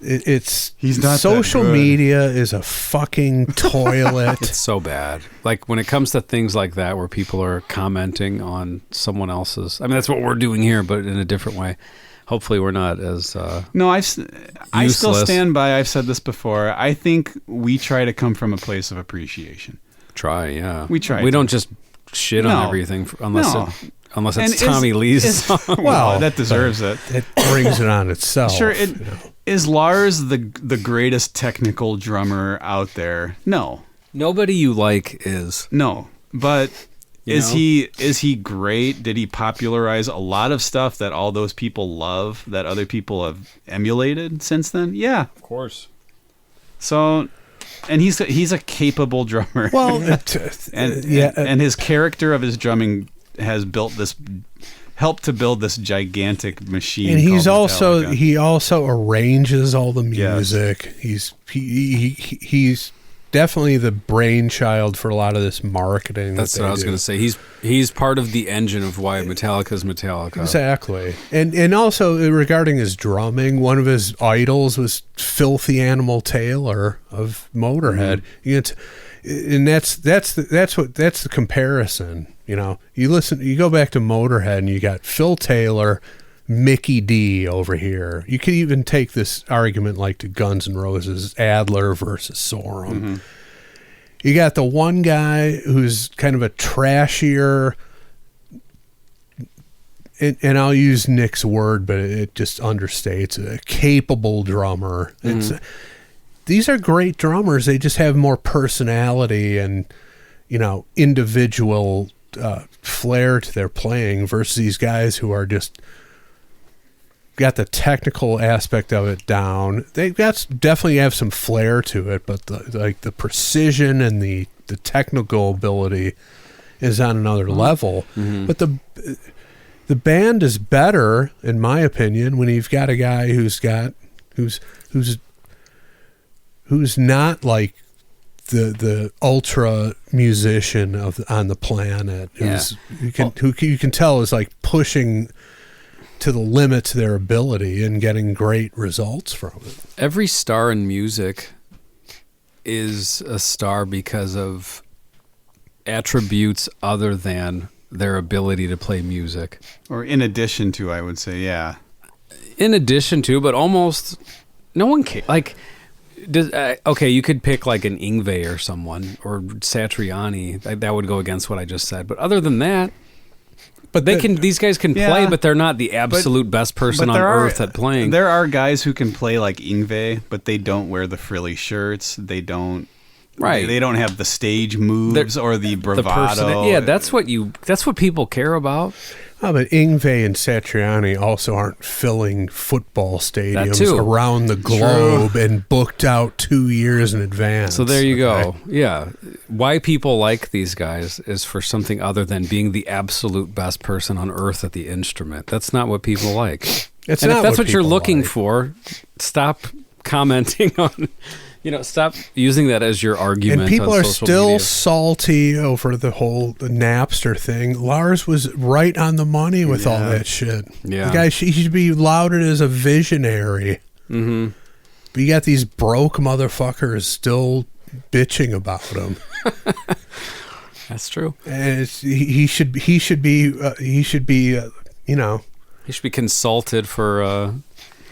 it's He's not that social good. media is a fucking toilet. It's so bad. Like when it comes to things like that where people are commenting on someone else's. I mean, that's what we're doing here, but in a different way. Hopefully we're not as No, I still Useless. stand by. I've said this before. I think we try to come from a place of appreciation. try, yeah. We try We to. don't just shit on No. everything unless No. unless And it's Tommy Lee's song. Well, that deserves it. It brings it on itself. Sure. you know. Is Lars the greatest technical drummer out there? No, Nobody you like is. no. But You is know? he great? Did he popularize a lot of stuff that all those people love that other people have emulated since then? Yeah. Of course. So, and he's a capable drummer. Well, and his character of his drumming has helped to build this gigantic machine. and he's called also Metallica. he also arranges all the Yes. music. He's definitely the brainchild for a lot of this marketing. That's that what they I was do. going to say. He's part of the engine of why Metallica's Metallica. Exactly. And also regarding his drumming, one of his idols was Filthy Animal Taylor of Motorhead. And that's the comparison. You know, you go back to Motorhead and you got Phil Taylor, Mickey D over here. You could even take this argument like to Guns N' Roses, Adler versus Sorum. You got the one guy who's kind of a trashier, and I'll use Nick's word, but it just understates a capable drummer. These are great drummers. They just have more personality and, you know, individual flair to their playing versus these guys who are just got the technical aspect of it down. They definitely have some flair to it, but the precision and the technical ability is on another level. But the band is better, in my opinion, when you've got a guy who's not like the ultra musician on the planet, who you can tell is like pushing to the limits of their ability and getting great results from it. Every star in music is a star because of attributes other than their ability to play music. or in addition to, I would say, yeah. In addition to, but almost no one cares. Like, okay, you could pick like an Yngwie or someone, or Satriani. That would go against what I just said. But other than that, But these guys can Yeah. play, but they're not the absolute best person on earth at playing. There are guys who can play like Yngwie, but they don't wear the frilly shirts. They don't. Right. They don't have the stage moves or the bravado. Yeah, that's what people care about. Oh, but Yngwie and Satriani also aren't filling football stadiums too. around the globe and booked out 2 years in advance. So there you okay? go. Yeah. Why people like these guys is for something other than being the absolute best person on earth at the instrument. That's not what people like. It's And not if that's what you're people looking like. for, stop commenting on, stop using that as your argument. And people on are social still media. salty over the whole Napster thing. Lars was right on the money with all that shit. Yeah. The guy, he should be lauded as a visionary. Mm-hmm. But you got these broke motherfuckers still bitching about him. That's true. And he should be He should be consulted for,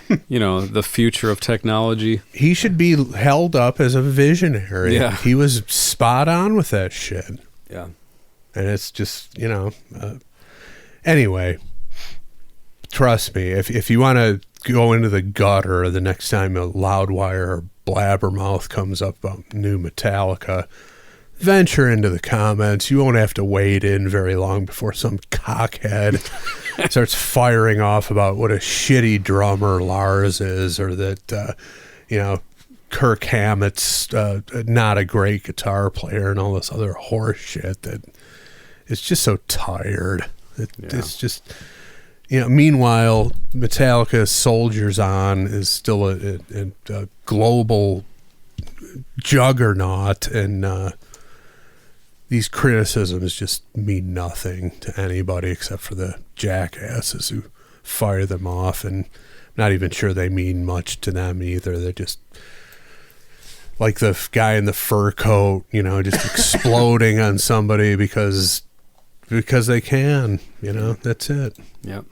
the future of technology. he should be held up as a visionary. Yeah. He was spot on with that shit. Yeah. And it's just, anyway, trust me, if you want to go into the gutter the next time a Loudwire or Blabbermouth comes up about new Metallica, venture into the comments. You won't have to wade in very long before some cockhead starts firing off about what a shitty drummer Lars is, or that, Kirk Hammett's not a great guitar player and all this other horse shit that it's just so tired. It's just, Meanwhile, Metallica's Soldiers On is still a global juggernaut, and these criticisms just mean nothing to anybody except for the jackasses who fire them off, and not even sure they mean much to them either. They're just like the guy in the fur coat, just exploding on somebody because they can, that's it. Yep.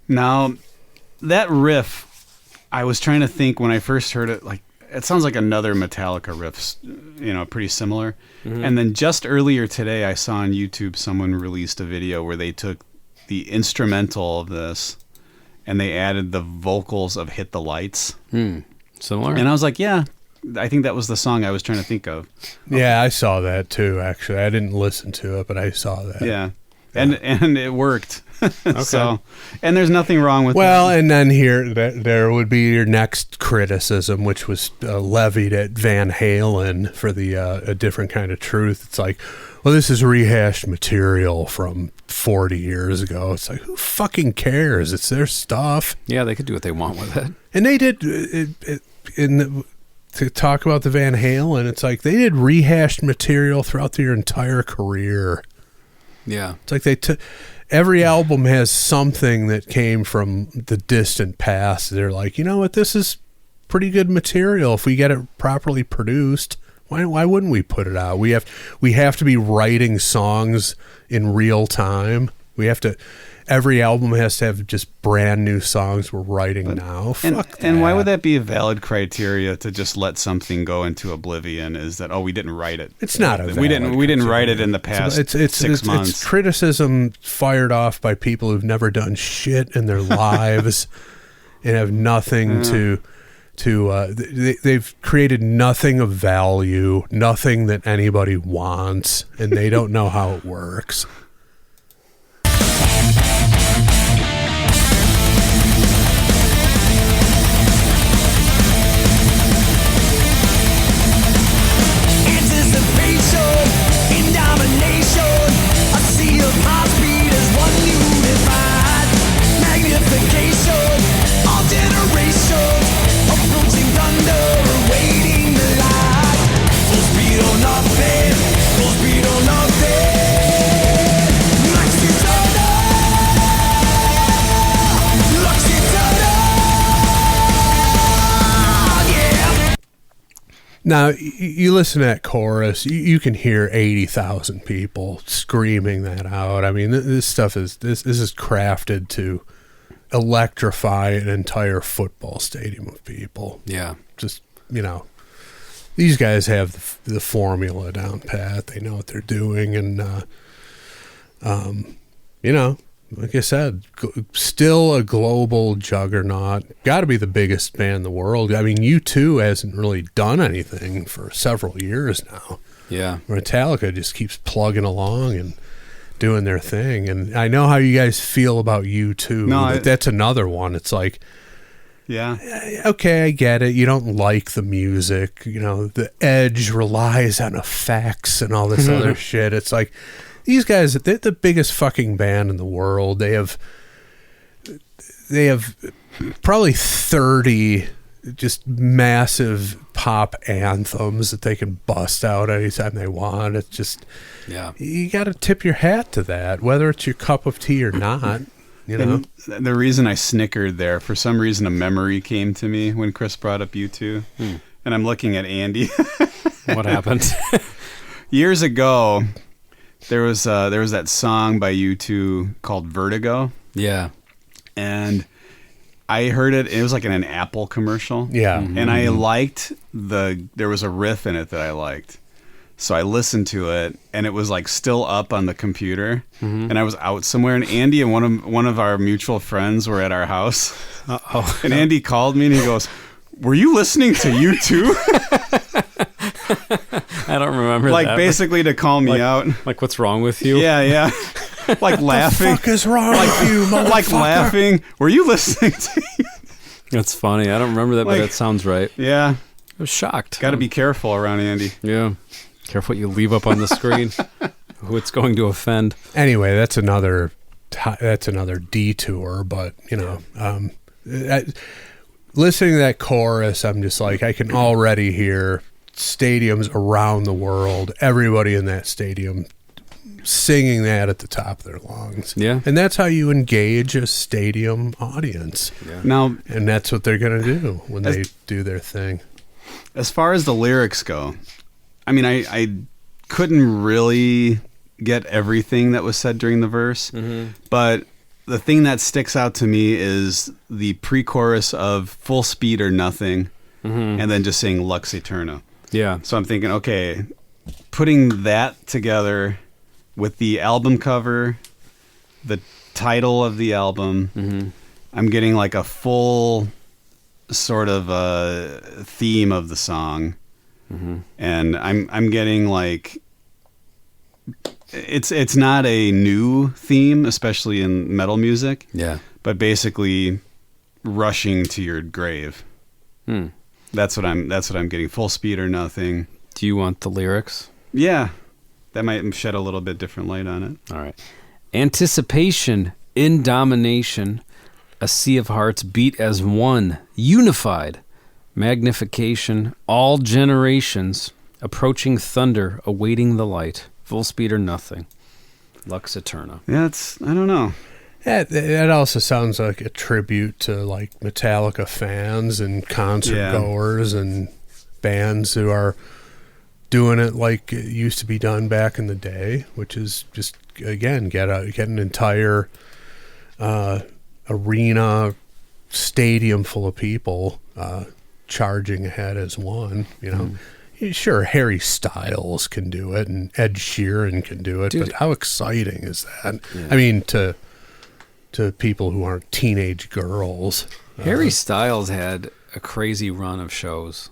Now, that riff, I was trying to think when I first heard it, like, it sounds like another Metallica riff, pretty similar. Mm-hmm. And then just earlier today, I saw on YouTube someone released a video where they took the instrumental of this and they added the vocals of Hit the Lights. Similar? And I was like, yeah, I think that was the song I was trying to think of. Yeah, I saw that too, actually. I didn't listen to it, but I saw that. Yeah. And it worked. Okay. So, and there's nothing wrong with that. Well, and then here, there would be your next criticism, which was levied at Van Halen for the A Different Kind of Truth. It's like, well, this is rehashed material from 40 years ago. It's like, who fucking cares? It's their stuff. Yeah, they could do what they want with it. And they did, to talk about the Van Halen, it's like they did rehashed material throughout their entire career. Yeah. It's like every album has something that came from the distant past. They're like, you know what, this is pretty good material. If we get it properly produced, why wouldn't we put it out? We have to be writing songs in real time. Every album has to have just brand new songs we're writing now. Fuck that. And why would that be a valid criteria to just let something go into oblivion? Is that, we didn't write it? It's not a valid we didn't criteria. write it in the past 6 months. It's criticism fired off by people who've never done shit in their lives and have nothing they've created nothing of value, nothing that anybody wants, and they don't know how it works. Now, you listen to that chorus, you can hear 80,000 people screaming that out. I mean, this stuff is crafted to electrify an entire football stadium of people. Yeah. Just, these guys have the formula down pat. They know what they're doing. And, like I said, still a global juggernaut. Got to be the biggest band in the world. I mean, U2 hasn't really done anything for several years now. Yeah. Metallica just keeps plugging along and doing their thing. And I know how you guys feel about U2. No, that's another one. It's like, yeah, okay, I get it. You don't like the music. The Edge relies on effects and all this other shit. It's like, these guys, they're the biggest fucking band in the world. They have probably 30 just massive pop anthems that they can bust out anytime they want. It's just, you got to tip your hat to that, whether it's your cup of tea or not. And the reason I snickered there, for some reason, a memory came to me when Chris brought up U2, and I'm looking at Andy. What happened? Years ago, there was that song by U2 called Vertigo. Yeah. And I heard it. It was like in an Apple commercial. Yeah. Mm-hmm. And I liked there was a riff in it that I liked. So I listened to it, and it was like still up on the computer. Mm-hmm. And I was out somewhere, and Andy and one of our mutual friends were at our house. Uh-oh. And Andy called me, and he goes, "Were you listening to U2?" I don't remember like that. Basically to call me out. Like, what's wrong with you? Yeah. like laughing. What the fuck is wrong with you, motherfucker? Like laughing. Were you listening to? That's funny. I don't remember that, but that sounds right. Yeah. I was shocked. Got to be careful around Andy. Yeah. Careful what you leave up on the screen. Who it's going to offend. Anyway, that's another detour, but listening to that chorus, I'm just like, I can already hear stadiums around the world, everybody in that stadium singing that at the top of their lungs. Yeah. And that's how you engage a stadium audience. Yeah. Now, And that's what they're going to do when they do their thing. as far as the lyrics go, I mean, I couldn't really get everything that was said during the verse, but the thing that sticks out to me is the pre-chorus of Full Speed or Nothing, and then just saying Lux Æterna. Yeah. So I'm thinking, okay, putting that together with the album cover, the title of the album, I'm getting like a full sort of theme of the song, and I'm getting like it's not a new theme, especially in metal music. Yeah. But basically, rushing to your grave. That's what I'm getting. Full Speed or Nothing. Do you want the lyrics? Yeah, that might shed a little bit different light on it. All right. Anticipation in domination, a sea of hearts beat as one, unified. Magnification, all generations, approaching thunder, awaiting the light. Full Speed or Nothing. Lux Æterna. Yeah, I don't know. Yeah, that also sounds like a tribute to like Metallica fans and concert goers and bands who are doing it like it used to be done back in the day, which is just, again, get an entire arena, stadium full of people charging ahead as one, Sure, Harry Styles can do it and Ed Sheeran can do it, Dude. but how exciting is that? Yeah. I mean, to people who aren't teenage girls. Harry Styles had a crazy run of shows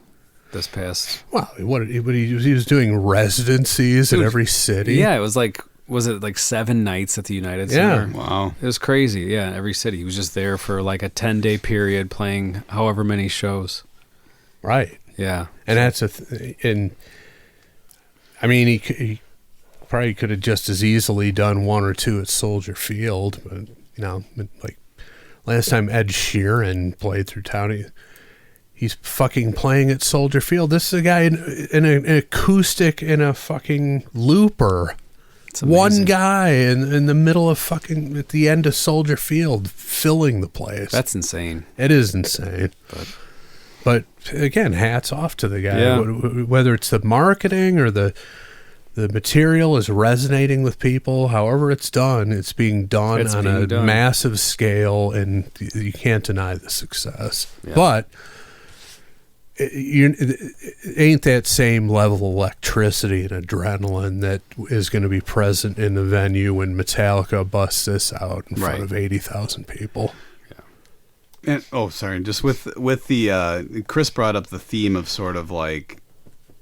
this past... Well, he was doing residencies in every city. Yeah, it was like, was it like 7 nights at the United Center? Wow. It was crazy, yeah, in every city. He was just there for like a 10-day period playing however many shows. Right. Yeah. And that's I mean, he probably could have just as easily done 1 or 2 at Soldier Field, but like last time Ed Sheeran played through town, he's fucking playing at Soldier Field. This is a guy in an acoustic in a fucking looper. One guy in the middle of fucking at the end of Soldier Field filling the place. That's insane. It is insane. But again, hats off to the guy. Yeah. Whether it's the marketing or the material is resonating with people, however it's done, it's being done on a massive scale, and you can't deny the success. Yeah. But it ain't that same level of electricity and adrenaline that is going to be present in the venue when Metallica busts this out in front of 80,000 people. And, just with the Chris brought up the theme of sort of like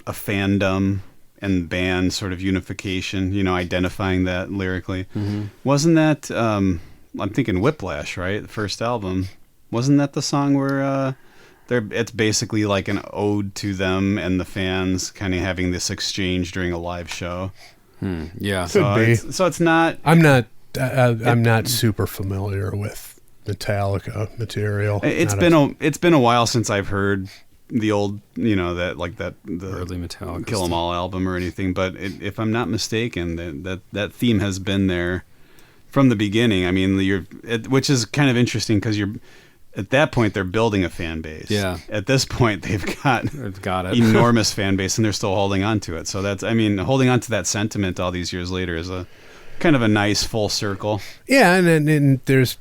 a fandom and band sort of unification, identifying that lyrically. Wasn't that I'm thinking Whiplash, right? The first album. Wasn't that the song where it's basically like an ode to them and the fans kind of having this exchange during a live show? Yeah. So Could be. So it's not. I'm not super familiar with Metallica material. It's been a while since I've heard the old, the early Metallica Kill 'Em All album or anything. But if I'm not mistaken, that theme has been there from the beginning. I mean, which is kind of interesting because at that point they're building a fan base. Yeah. At this point they've got it. enormous fan base and they're still holding on to it. So holding on to that sentiment all these years later is a kind of a nice full circle. Yeah, and there's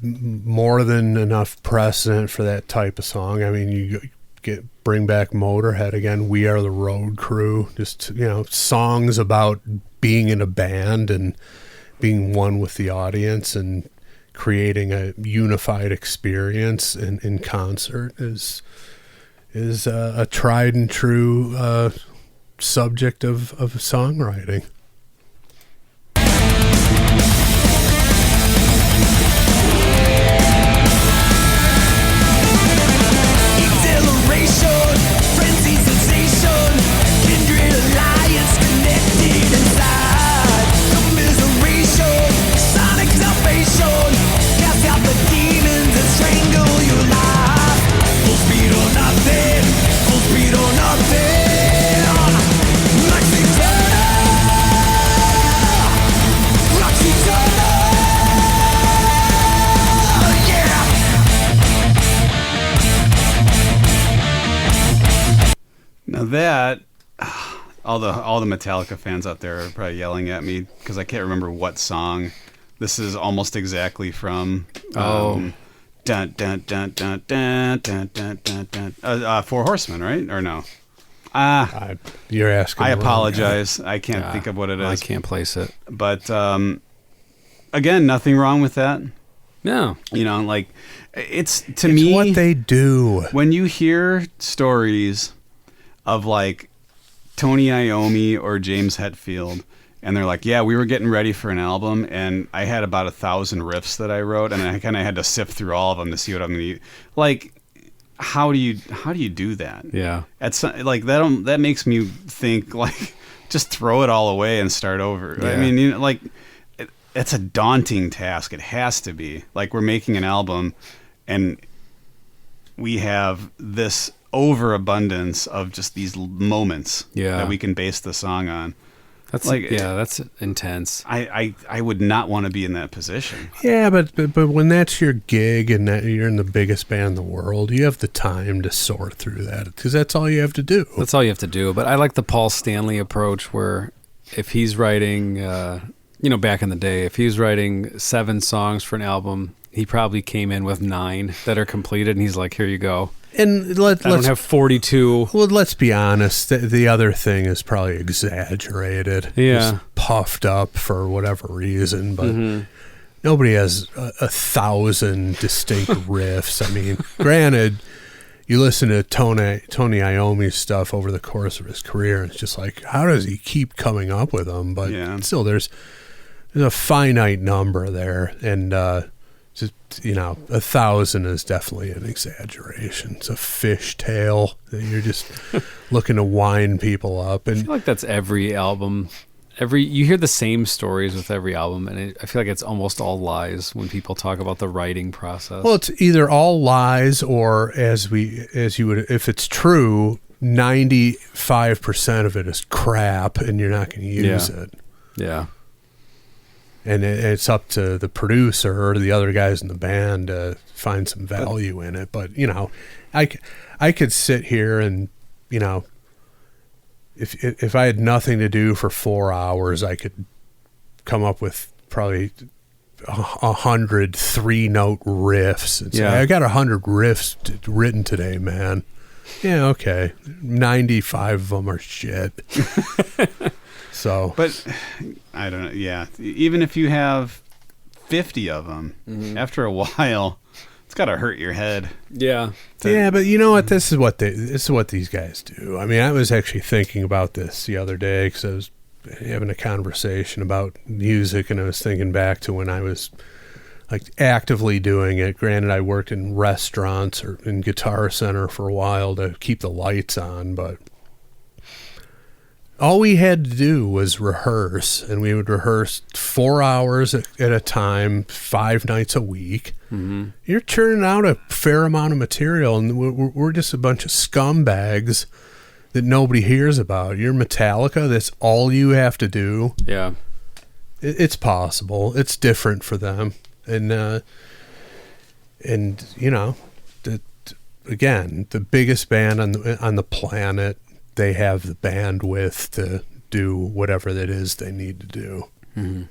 more than enough precedent for that type of song. I mean, you bring back Motorhead again, We Are the Road Crew, just songs about being in a band and being one with the audience and creating a unified experience in concert is a tried and true subject of songwriting. that, all the Metallica fans out there are probably yelling at me because I can't remember what song this is almost exactly from. Dun, dun, dun, dun, dun, dun, dun, dun, dun. Four Horsemen, right? Or no? You're asking. I the wrong apologize. I can't think of what it is. I can't place it. But again, nothing wrong with that. No. You know, like it's guy. me It's what they do. when you hear stories of like Tony Iommi or James Hetfield, and they're like, yeah, we were getting ready for an album, and I had about 1,000 riffs that I wrote, and I kind of had to sift through all of them to see what I'm going to use. Like, how do you do that? Yeah. It's like that makes me think like just throw it all away and start over. I Yeah. mean, you know, like it's a daunting task. It has to be. Like we're making an album, and we have this overabundance of just these moments that we can base the song on. That's like that's intense. I would not want to be in that position. Yeah, but when that's your gig and that you're in the biggest band in the world, you have the time to sort through that because that's all you have to do. That's all you have to do. But I like the Paul Stanley approach where if he's writing, back in the day, if he was writing 7 songs for an album, he probably came in with 9 that are completed, and he's like, here you go. And I don't have 42. Well, let's be honest. The other thing is probably exaggerated. Yeah. Just puffed up for whatever reason, but nobody has 1,000 distinct riffs. I mean, granted, you listen to Tony Iommi's stuff over the course of his career, and it's just like, how does he keep coming up with them? But still, there's a finite number there, and just 1,000 is definitely an exaggeration. It's a fishtail that you're just looking to wind people up. And I feel like that's every album. You hear the same stories with every album, and I feel like it's almost all lies when people talk about the writing process. well, it's either all lies or as you would, if it's true, 95% of it is crap, and you're not going to use it. Yeah. And it's up to the producer or the other guys in the band to find some value in it. But, I could sit here and, if I had nothing to do for 4 hours, I could come up with probably 100 3-note riffs. And say, I got 100 riffs written today, man. Yeah, okay. 95 of them are shit. So, but I don't know. Yeah, even if you have 50 of them, after a while, it's got to hurt your head. Yeah. Yeah, but you know what? This is what these guys do. I mean, I was actually thinking about this the other day because I was having a conversation about music, and I was thinking back to when I was like actively doing it. Granted, I worked in restaurants or in Guitar Center for a while to keep the lights on, but all we had to do was rehearse, and we would rehearse 4 hours at a time, 5 nights a week. Mm-hmm. You're churning out a fair amount of material, and we're just a bunch of scumbags that nobody hears about. You're Metallica. That's all you have to do. Yeah. It's possible. It's different for them. And again, the biggest band on the planet, they have the bandwidth to do whatever that is they need to do. Mm-hmm.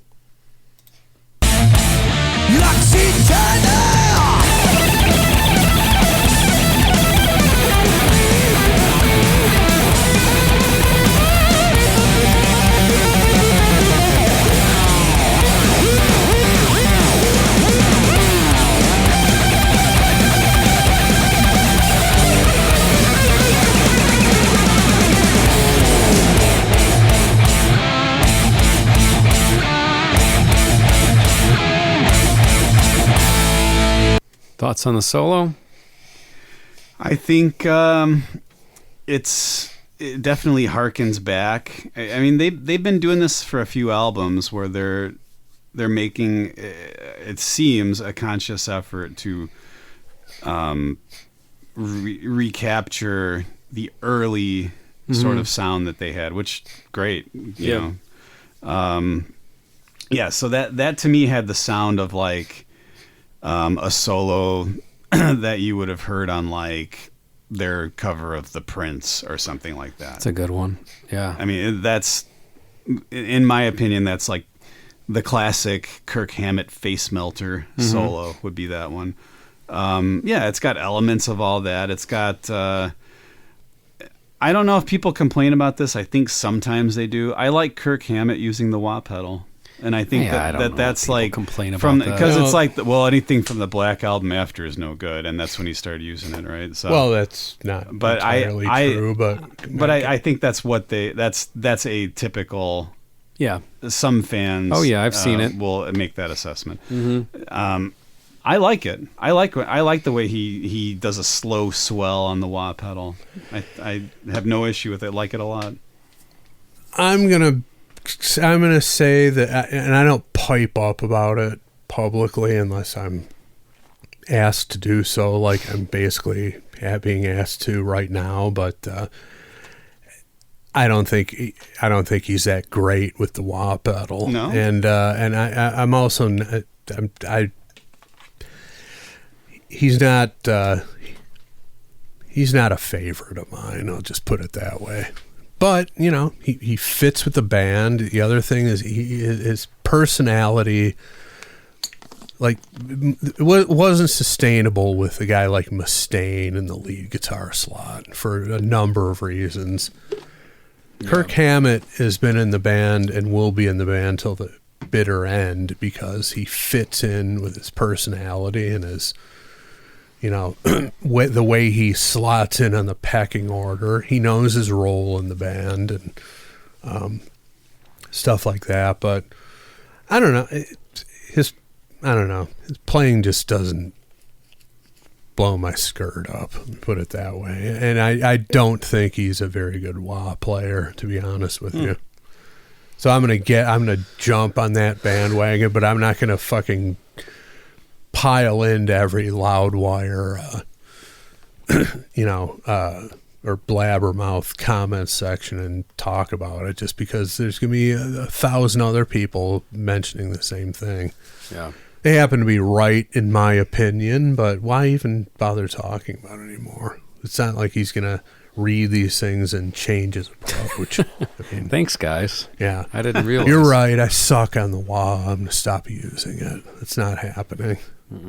Lux Æterna! Thoughts on the solo? I think it definitely harkens back. I mean, they've been doing this for a few albums where they're making, it seems, a conscious effort to recapture the early sort of sound that they had, which great, you know. So that to me had the sound of like a solo that you would have heard on like their cover of The Prince or something like that. That's a good one. Yeah. I mean, that's, in my opinion, that's like the classic Kirk Hammett face melter solo would be that one. Yeah, it's got elements of all that. It's got, I don't know if people complain about this. I think sometimes they do. I like Kirk Hammett using the wah pedal. And I think that's like complain about that. Because it's like, well, anything from the Black Album after is no good, and that's when he started using it, right? So, well, that's not entirely true, but I think that's what that's a typical. Yeah, some fans. Oh yeah, I've seen it. Will make that assessment. I like it. I like the way he does a slow swell on the wah pedal. I have no issue with it. I like it a lot. I'm gonna say that, and I don't pipe up about it publicly unless I'm asked to do so, like I'm basically being asked to right now. But I don't think he's that great with the wah pedal. No, and I'm also he's not a favorite of mine. I'll just put it that way. But, you know, he fits with the band. The other thing is his personality, like, wasn't sustainable with a guy like Mustaine in the lead guitar slot for a number of reasons. Yeah. Kirk Hammett has been in the band and will be in the band till the bitter end because he fits in with his personality and his, you know, the way he slots in on the pecking order. He knows his role in the band and stuff like that. But I don't know. His playing just doesn't blow my skirt up, put it that way. And I don't think he's a very good wah player, to be honest with you. So I'm gonna jump on that bandwagon, but I'm not gonna fucking pile into every Loudwire, or blabbermouth comment section and talk about it just because there's going to be 1,000 other people mentioning the same thing. Yeah. They happen to be right, in my opinion, but why even bother talking about it anymore? It's not like he's going to read these things and change his approach. I mean, thanks, guys. Yeah. I didn't realize. You're right. I suck on the wah. I'm going to stop using it. It's not happening.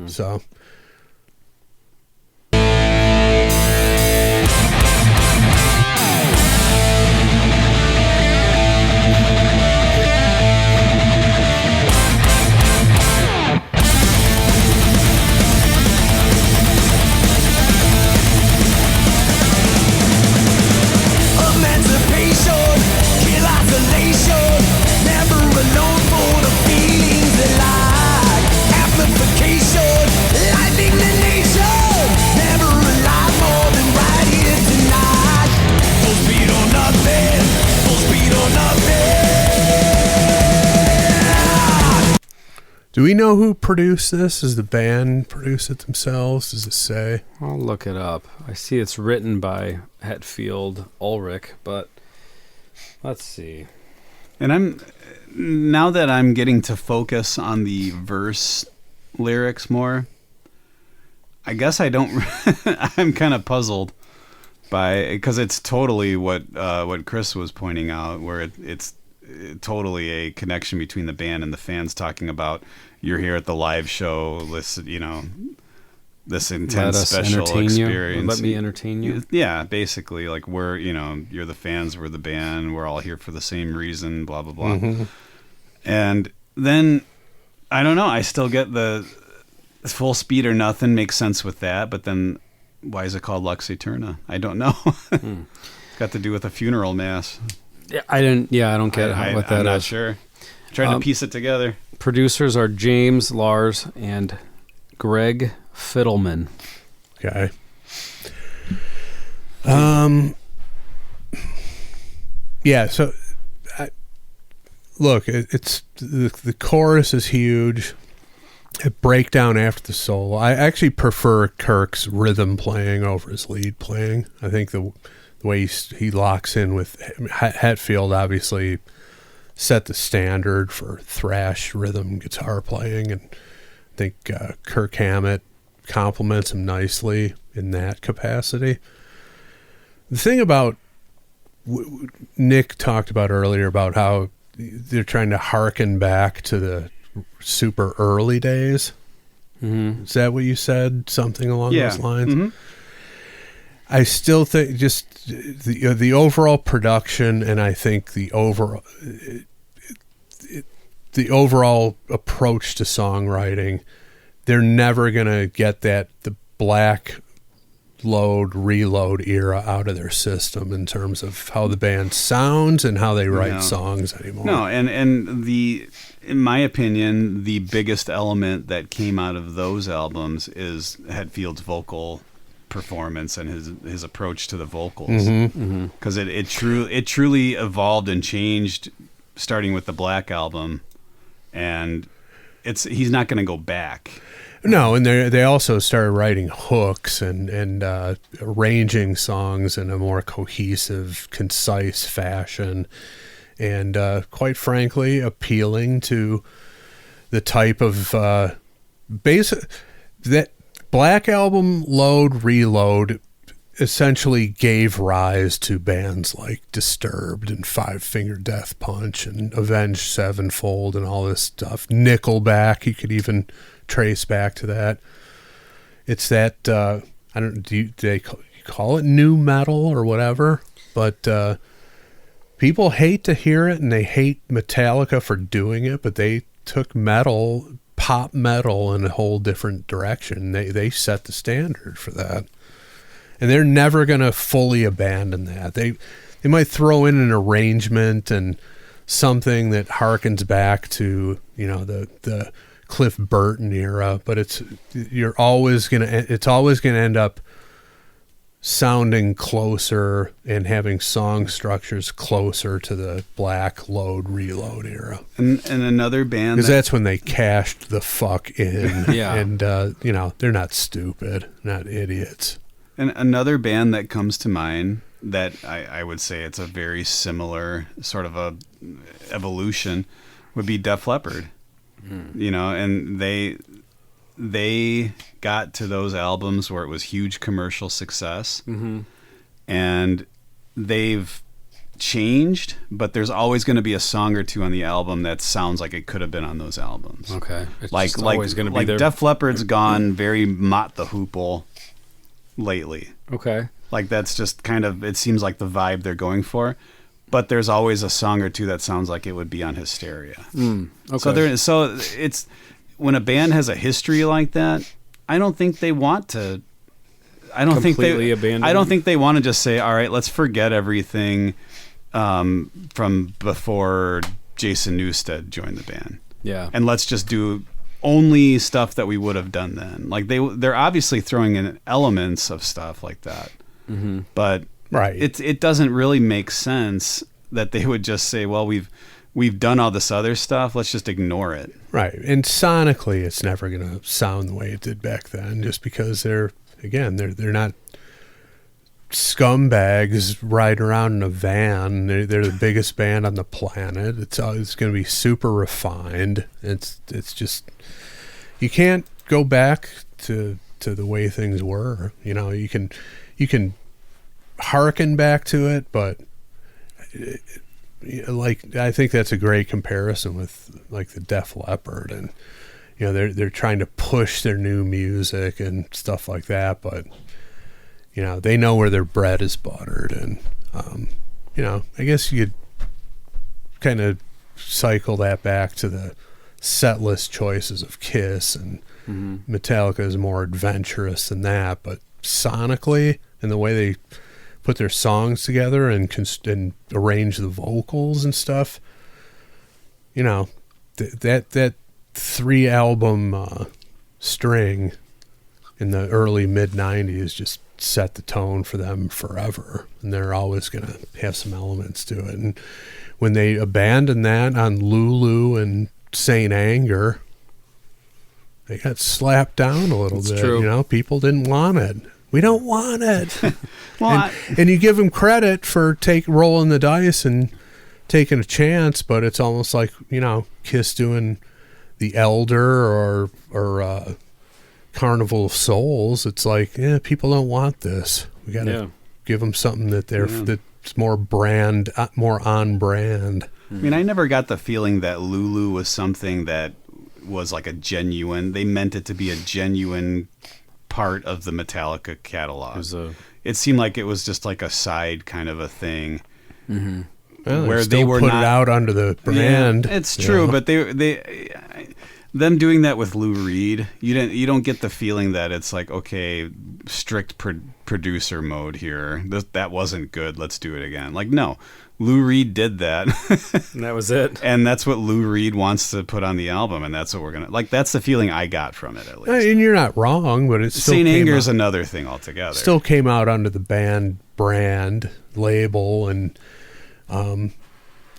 So. Do we know who produced this? Does the band produce it themselves? Does it say? I'll look it up. I see it's written by Hetfield Ulrich, but let's see. And now that I'm getting to focus on the verse lyrics more, I guess I don't. I'm kind of puzzled because it's totally what Chris was pointing out, where it's totally a connection between the band and the fans talking about you're here at the live show, listen, this intense special experience. Let me entertain you. Yeah, basically, like you're the fans, we're the band, we're all here for the same reason, blah blah blah. Mm-hmm. And then I don't know, I still get the Full Speed or Nothing makes sense with that, but then why is it called Lux Æterna? I don't know. It's got to do with a funeral mass. Yeah, I don't get what that is. I'm not sure. Trying to piece it together. Producers are James Lars and Greg Fiddleman. Okay. Yeah. So, look, it's the chorus is huge. A breakdown after the solo. I actually prefer Kirk's rhythm playing over his lead playing. I think the way he locks in with Hetfield obviously set the standard for thrash rhythm guitar playing, and I think Kirk Hammett complements him nicely in that capacity. The thing about Nick talked about earlier about how they're trying to harken back to the super early days. Mm-hmm. Is that what you said? Something along those lines? Mm-hmm. I still think just the overall production, and I think the overall approach to songwriting, they're never going to get the black load, reload era out of their system in terms of how the band sounds and how they write songs anymore. No, and in my opinion, the biggest element that came out of those albums is Hetfield's vocal performance and his approach to the vocals, because it truly evolved and changed starting with the Black Album, and he's not going to go back. No, and they also started writing hooks and arranging songs in a more cohesive, concise fashion, and quite frankly, appealing to the type of basic that Black Album Load Reload essentially gave rise to bands like Disturbed and Five Finger Death Punch and Avenged Sevenfold and all this stuff. Nickelback, you could even trace back to that. It's that I don't do they call it new metal or whatever, but people hate to hear it and they hate Metallica for doing it, but they took pop metal in a whole different direction. They set the standard for that, and they're never going to fully abandon that. They might throw in an arrangement and something that harkens back to the Cliff Burton era, but it's always going to end up sounding closer and having song structures closer to the Black Load Reload era. And another band, because that's when they cashed the fuck in. Yeah. And they're not stupid, not idiots. And another band that comes to mind that I would say it's a very similar sort of a evolution would be Def Leppard. And they got to those albums where it was huge commercial success, and they've changed, but there's always going to be a song or two on the album that sounds like it could have been on those albums. Okay, it's like always going to be there. Def Leppard's gone very Mott the Hoople lately. Okay, like that's just kind of, it seems like the vibe they're going for. But there's always a song or two that sounds like it would be on Hysteria. Okay. So it's when a band has a history like that, I don't think they want to. I don't think they want to just say, all right, let's forget everything from before Jason Newsted joined the band. Yeah, and let's just do only stuff that we would have done then. Like they're obviously throwing in elements of stuff like that, but. Right. It doesn't really make sense that they would just say, well, we've done all this other stuff, let's just ignore it. Right. And sonically it's never going to sound the way it did back then, just because they're not scumbags riding around in a van. They're the biggest band on the planet. It's going to be super refined. It's just, you can't go back to the way things were. You can harken back to it, but I think that's a great comparison with like the Def Leppard, and they're trying to push their new music and stuff like that, but they know where their bread is buttered, and I guess you could kind of cycle that back to the set list choices of Kiss, and Metallica is more adventurous than that, but sonically and the way they put their songs together and arrange the vocals and stuff, that 3-album string in the early mid-90s just set the tone for them forever, and they're always going to have some elements to it. And when they abandoned that on Lulu and Saint Anger, they got slapped down a little bit. True. People didn't want it. We don't want it. And you give them credit for rolling the dice and taking a chance, but it's almost like, Kiss doing The Elder or Carnival of Souls. It's like, people don't want this. We got to give them something that's more on brand. I mean, I never got the feeling that Lulu was something that was like they meant it to be a genuine part of the Metallica catalog. It seemed like it was just like a side kind of a thing. Mm-hmm. Well, where they were put it out under the brand. Yeah, it's true, but them doing that with Lou Reed, you don't get the feeling that it's like, okay, strict producer mode here. That wasn't good. Let's do it again. Like, no, Lou Reed did that. And that was it. And that's what Lou Reed wants to put on the album, and that's what we're gonna like. That's the feeling I got from it, at least. And you're not wrong, but it's Saint Anger is another thing altogether. Still came out under the band brand label, and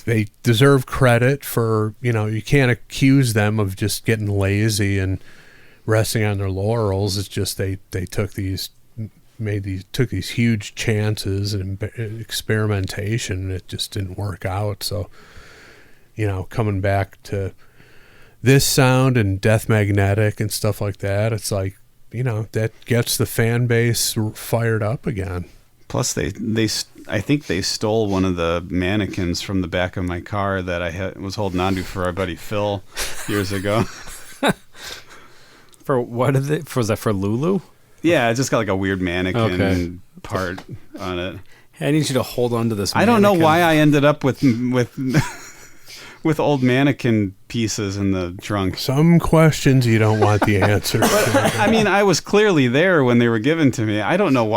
they deserve credit for, you can't accuse them of just getting lazy and resting on their laurels. It's just they took these huge chances and experimentation, and it just didn't work out. So, coming back to this sound and Death Magnetic and stuff like that, it's like, that gets the fan base fired up again. Plus, I think they stole one of the mannequins from the back of my car that I was holding onto for our buddy Phil years ago. For what did it? Was that for Lulu? Yeah, it just got like a weird mannequin part on it. Hey, I need you to hold on to this mannequin. I don't know why I ended up with old mannequin pieces in the trunk. Some questions you don't want the answer to. I mean, I was clearly there when they were given to me. I don't know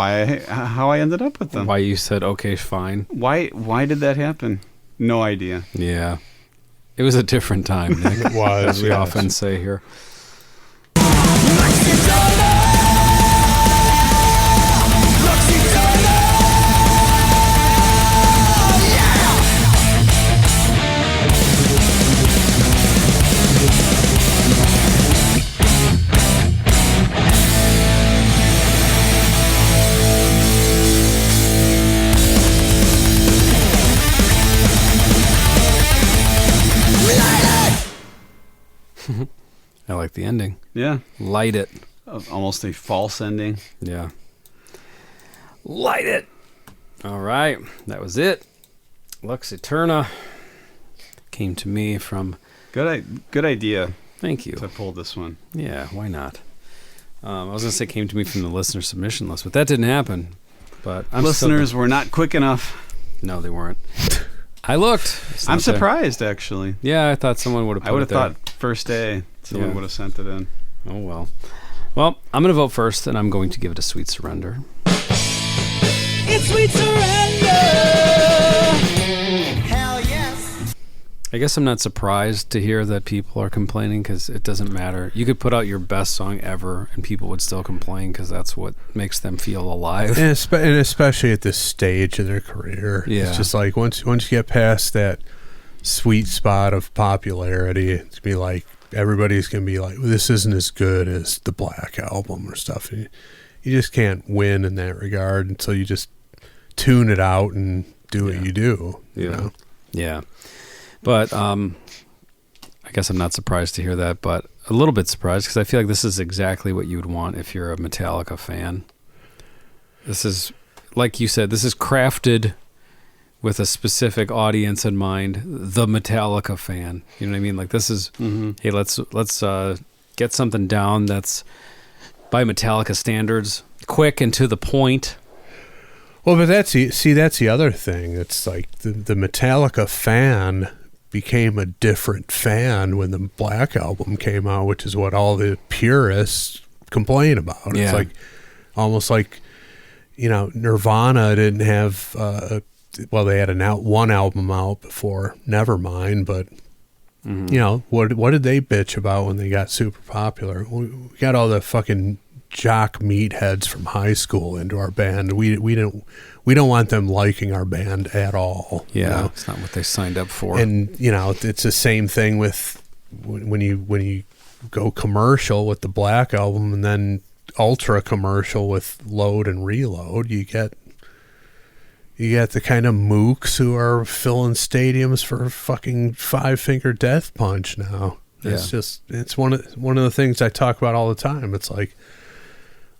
how I ended up with them. Why you said, okay, fine. Why did that happen? No idea. Yeah. It was a different time, Nick. It was, as we often say here. I like the ending. Yeah. Light it. Almost a false ending. Yeah. Light it. All right. That was it. Lux Æterna came to me from... Good idea. Thank you. To pull this one. Yeah, why not? I was going to say came to me from the listener submission list, but that didn't happen. But listeners were not quick enough. No, they weren't. I looked. I'm surprised, actually. Yeah, I thought someone would have put it there. I would have thought first day someone would have sent it in. Oh, well. Well, I'm going to vote first, and I'm going to give it a Sweet Surrender. It's Sweet Surrender. Hell yes. I guess I'm not surprised to hear that people are complaining, because it doesn't matter. You could put out your best song ever, and people would still complain, because that's what makes them feel alive. And especially at this stage of their career. Yeah. It's just like once you get past that sweet spot of popularity, it's be like everybody's gonna be like, well, this isn't as good as the Black Album or stuff. You just can't win in that regard until you just tune it out and do what you do. You know? Yeah. But I guess I'm not surprised to hear that, but a little bit surprised, because I feel like this is exactly what you would want if you're a Metallica fan. This is, like you said, this is crafted with a specific audience in mind, the Metallica fan. You know what I mean? Like, this is, hey, let's get something down that's by Metallica standards, quick and to the point. Well, but that's the other thing. It's like the Metallica fan became a different fan when the Black Album came out, which is what all the purists complain about. Yeah. It's like almost like, Nirvana didn't have they had one album out before Nevermind, but what did they bitch about when they got super popular? We got all the fucking jock meatheads from high school into our band. We don't want them liking our band at all. Yeah, it's not what they signed up for. And it's the same thing with when you go commercial with the Black Album and then ultra commercial with Load and Reload. You get the kind of mooks who are filling stadiums for fucking Five Finger Death Punch now. It's just, it's one of the things I talk about all the time. It's like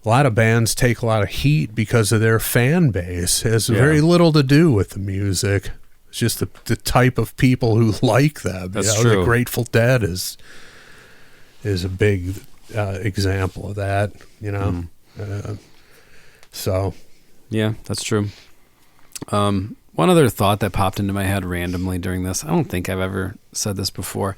a lot of bands take a lot of heat because of their fan base. It has very little to do with the music. It's just the type of people who like them. That's true. The Grateful Dead is a big example of that, so. Yeah, that's true. One other thought that popped into my head randomly during this. I don't think I've ever said this before,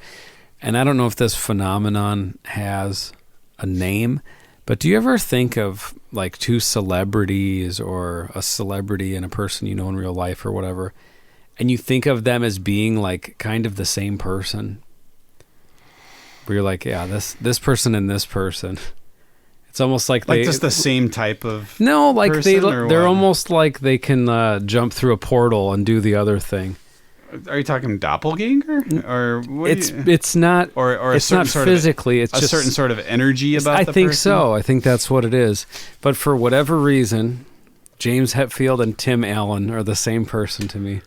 and I don't know if this phenomenon has a name, but do you ever think of like two celebrities or a celebrity and a person you know in real life or whatever, and you think of them as being like kind of the same person? Where you're like, yeah, this person and this person. It's almost like just the same type of no, like person, they're almost like they can jump through a portal and do the other thing. Are you talking doppelganger, or what it's not, or it's not physically. It's a just certain sort of energy about. I the think person? so. I think that's what it is. But for whatever reason, James Hetfield and Tim Allen are the same person to me.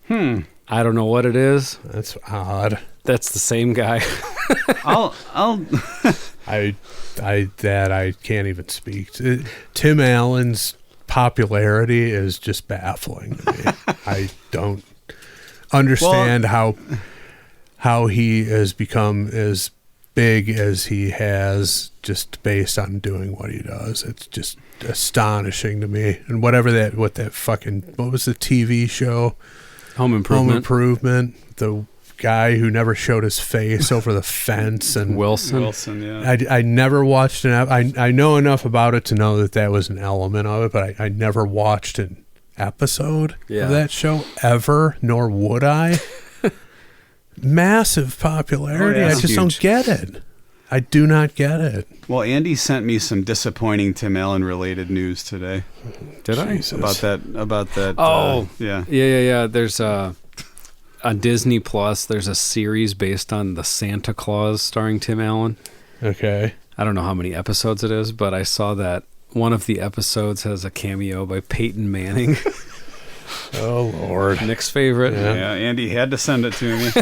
I don't know what it is. That's odd. That's the same guy. I can't even speak. Tim Allen's popularity is just baffling to me. I don't understand how he has become as big as he has just based on doing what he does. It's just astonishing to me. And what was the TV show? Home Improvement. The guy who never showed his face over the fence, and Wilson, yeah. I never watched I know enough about it to know that was an element of it, but I never watched an episode of that show ever, nor would I. Massive popularity. Oh, yeah. I just don't get it. I do not get it. Well, Andy sent me some disappointing Tim Allen related news today. Did Jesus. About that? Oh, yeah. There's on Disney Plus, there's a series based on the Santa Claus starring Tim Allen. Okay. I don't know how many episodes it is, but I saw that one of the episodes has a cameo by Peyton Manning. Oh, Lord. Nick's favorite. Yeah, Andy had to send it to me.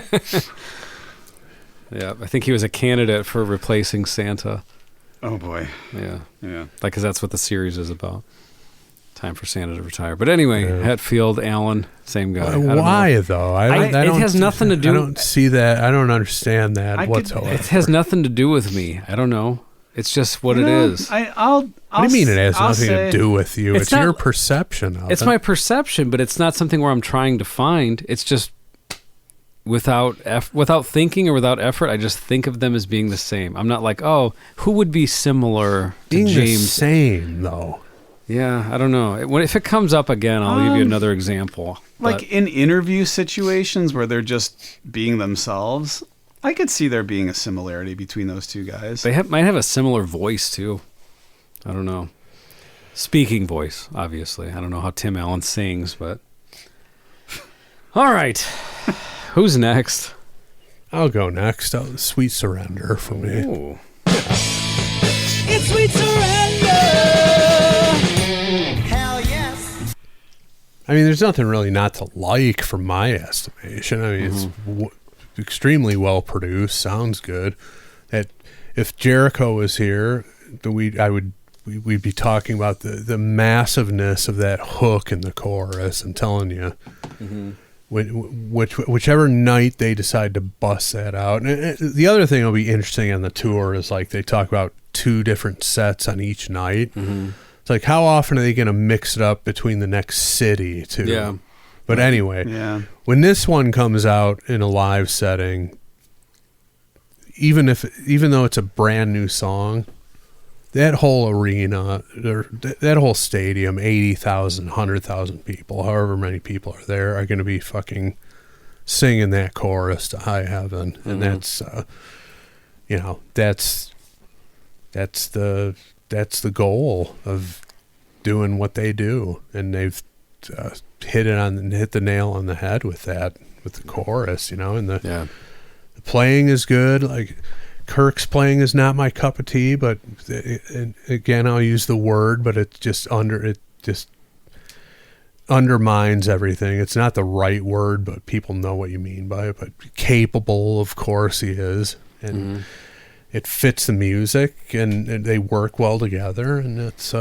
Yeah, I think he was a candidate for replacing Santa. Oh, boy. Yeah. Yeah. Like, because that's what the series is about. Time for Santa to retire. But anyway, Hetfield, Allen, same guy. Why, though? It has nothing to do... I don't see that. I don't understand that whatsoever. It has nothing to do with me. I don't know. It's just what it is. What do you mean it has nothing to do with you? It's your perception of it. It's my perception, but it's not something where I'm trying to find. It's just without thinking or without effort, I just think of them as being the same. I'm not like, oh, who would be similar to being James? The same, though. Yeah, I don't know. If it comes up again, I'll give you another example. Like in interview situations where they're just being themselves, I could see there being a similarity between those two guys. They might have a similar voice, too. I don't know. Speaking voice, obviously. I don't know how Tim Allen sings, but... All right. Who's next? I'll go next. Sweet Surrender for me. Ooh. It's Sweet Surrender. Hell yes. I mean, there's nothing really not to like from my estimation. I mean, it's extremely well produced. Sounds good. That if Jericho was here, we'd be talking about the massiveness of that hook in the chorus. I'm telling you. Mm-hmm. Whichever night they decide to bust that out. And the other thing that'll be interesting on the tour is like they talk about 2 different sets on each night. Mm-hmm. It's like, how often are they going to mix it up between the next city too? Yeah. But anyway, when this one comes out in a live setting, even though it's a brand new song, that whole arena, that whole stadium, 80,000, 100,000 people, however many people are there, are going to be fucking singing that chorus to high heaven. Mm-hmm. And that's the goal of doing what they do. And they've hit the nail on the head with that, with the chorus, and the playing is good. Like, Kirk's playing is not my cup of tea, but again, I'll use the word, but it just undermines everything. It's not the right word, but people know what you mean by it. But capable, of course, he is, and it fits the music, and they work well together, and it's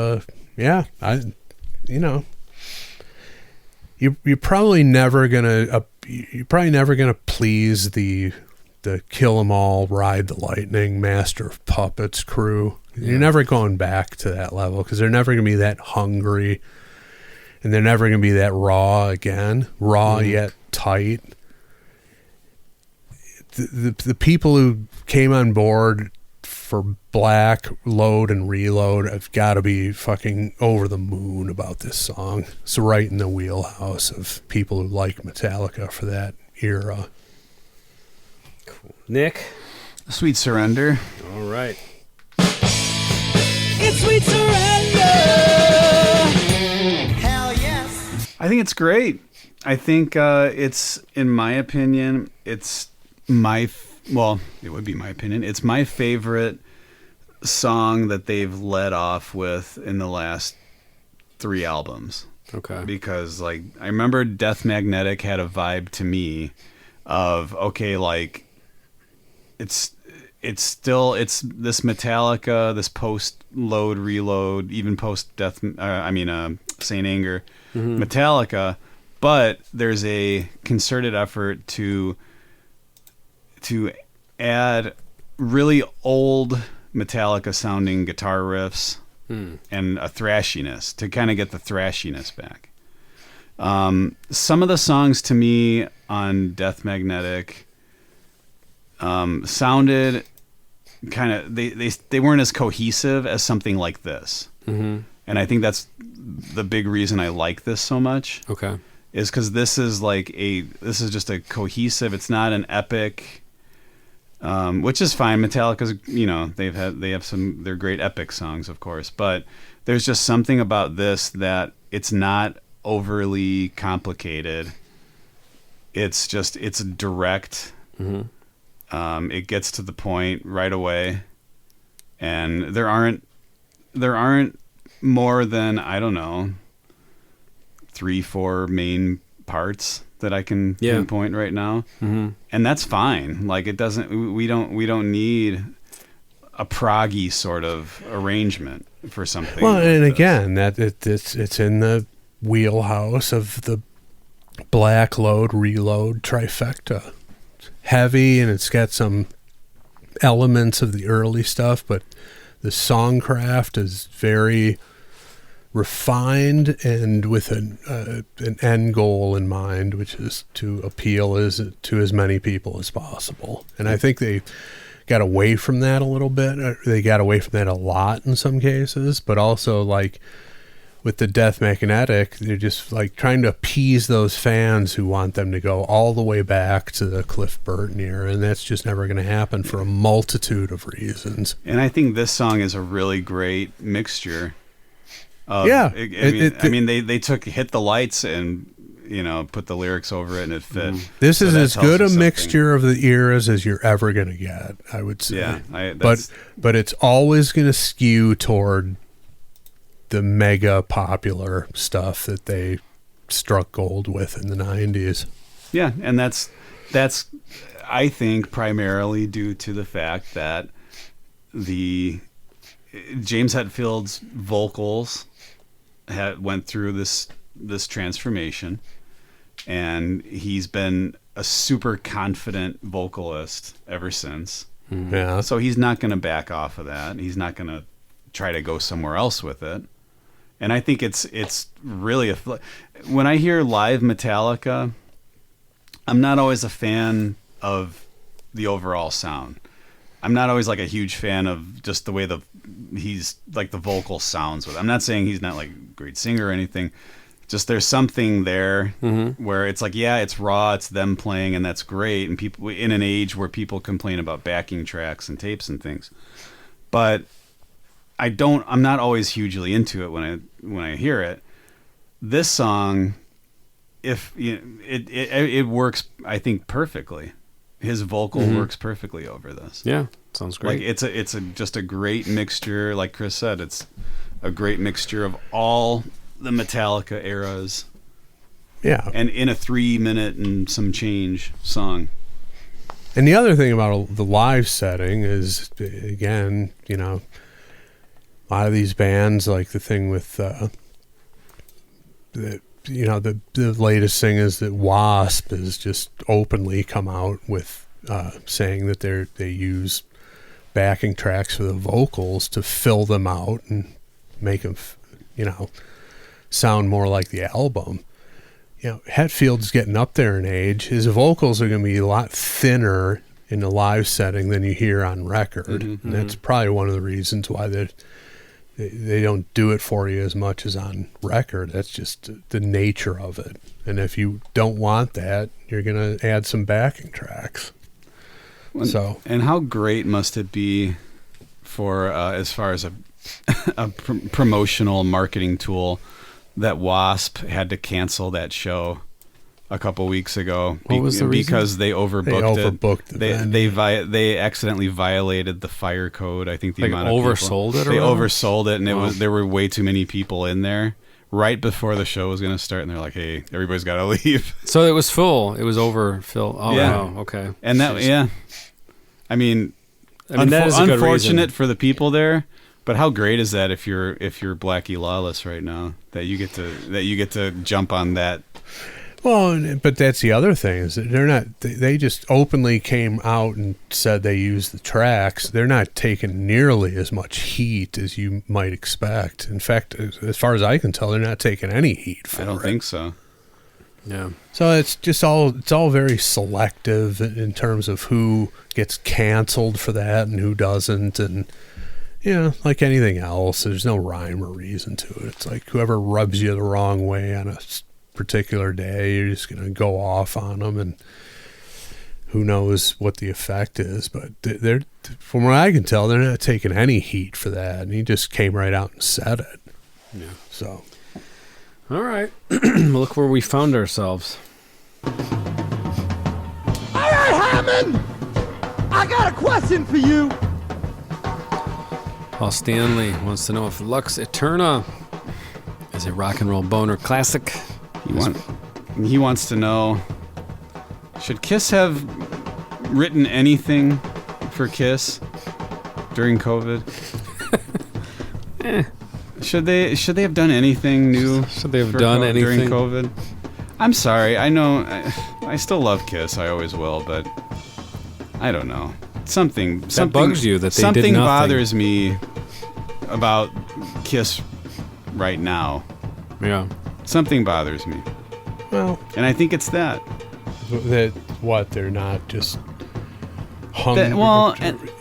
you're probably never gonna please the Kill 'Em All, Ride the Lightning, Master of Puppets crew. You're never going back to that level because they're never gonna be that hungry, and they're never gonna be that raw again. Yet tight. The people who came on board for Black, Load, and Reload have got to be fucking over the moon about this song. It's right in the wheelhouse of people who like Metallica for that era. Cool. Nick? Sweet Surrender. All right. It's sweet surrender. Hell yes. I think it's great. I think it's, in my opinion, it would be my opinion. It's my favorite song that they've led off with in the last 3 albums. Okay. Because, like, I remember Death Magnetic had a vibe to me of, okay, like, it's this Metallica, this post-Load, Reload, even post-Death, Saint Anger, Metallica, but there's a concerted effort to add really old Metallica sounding guitar riffs and a thrashiness to kind of get the thrashiness back. Some of the songs to me on Death Magnetic sounded kind of, they weren't as cohesive as something like this. And I think that's the big reason I like this so much. Okay. Is because this is just a cohesive, it's not an epic, which is fine. Metallica's, they have some, they're great epic songs, of course, but there's just something about this that it's not overly complicated. It's direct. It gets to the point right away, and there aren't more than, I don't know, 3-4 main parts that I can pinpoint right now, and that's fine. Like, it doesn't. We don't need a proggy sort of arrangement for something. Well, like and this. again, it's in the wheelhouse of the Black, Load, Reload trifecta. It's heavy, and it's got some elements of the early stuff, but the songcraft is very refined and with an end goal in mind, which is to appeal to as many people as possible. And I think they got away from that a little bit. They got away from that a lot in some cases, but also, like, with the Death Magnetic, they're just like trying to appease those fans who want them to go all the way back to the Cliff Burton era, and that's just never going to happen for a multitude of reasons. And I think this song is a really great mixture. They took Hit the Lights and put the lyrics over it, and it fit. This is as good a mixture of the eras as you're ever going to get, I would say. Yeah, but it's always going to skew toward the mega popular stuff that they struck gold with in the 90s. Yeah, and that's I think primarily due to the fact that the James Hetfield's vocals went through this transformation, and he's been a super confident vocalist ever since. Yeah. So he's not going to back off of that. He's not going to try to go somewhere else with it. And I think it's really when I hear live Metallica, I'm not always a fan of the overall sound. I'm not always like a huge fan of just the way he's like the vocal sounds with. I'm not saying he's not like a great singer or anything. Just there's something there where it's like, yeah, it's raw, it's them playing, and that's great. And people in an age where people complain about backing tracks and tapes and things, but I'm not always hugely into it when I hear it. This song, it works, I think, perfectly. His vocal works perfectly over this. Yeah, sounds great. Like it's just a great mixture. Like Chris said, it's a great mixture of all the Metallica eras. Yeah, and in a 3 minute and some change song. And the other thing about the live setting is, again, you know, a lot of these bands, like the thing with, the latest thing is that Wasp has just openly come out with saying that they use backing tracks for the vocals to fill them out and make them, sound more like the album. You know, Hetfield's getting up there in age. His vocals are going to be a lot thinner in the live setting than you hear on record. Mm-hmm. And that's probably one of the reasons why they don't do it for you as much as on record. That's just the nature of it. And if you don't want that, you're going to add some backing tracks. And how great must it be for, as far as a promotional marketing tool, that Wasp had to cancel that show a couple weeks ago. What was the reason? Because they overbooked it. They accidentally violated the fire code. I think the Like amount of oversold people, it or they whatever? oversold it, and there were way too many people in there right before the show was going to start, and they're like, "Hey, everybody's got to leave." So it was full. It was overfilled. Oh, Yeah. wow. Okay. And that, I mean, that is a good unfortunate reason. for the people there. But how great is that if you're Blackie Lawless right now, that you get to jump on that? Well, but that's the other thing is that they're not. They just openly came out and said they use the tracks. They're not taking nearly as much heat as you might expect. In fact, as far as I can tell, they're not taking any heat for it. I don't think so. Yeah. So it's all very selective in terms of who gets canceled for that and who doesn't, and like anything else, there's no rhyme or reason to it. It's like whoever rubs you the wrong way on a particular day, you're just going to go off on them, and who knows what the effect is. But they're, from what I can tell, they're not taking any heat for that, and he just came right out and said it. Yeah. So, All right. Look where we found ourselves. All right, Hammond! I got a question for you. Paul Stanley wants to know if Lux Æterna is a rock and roll boner classic. He wants to know, should Kiss have written anything for Kiss during COVID? Should they have done anything new? Should they have done during anything COVID? I'm sorry. I know I still love Kiss. I always will, but I don't know. Something bugs you that they did something nothing. bothers me about Kiss right now. Yeah. Something bothers me, well, and I think it's that. they're not just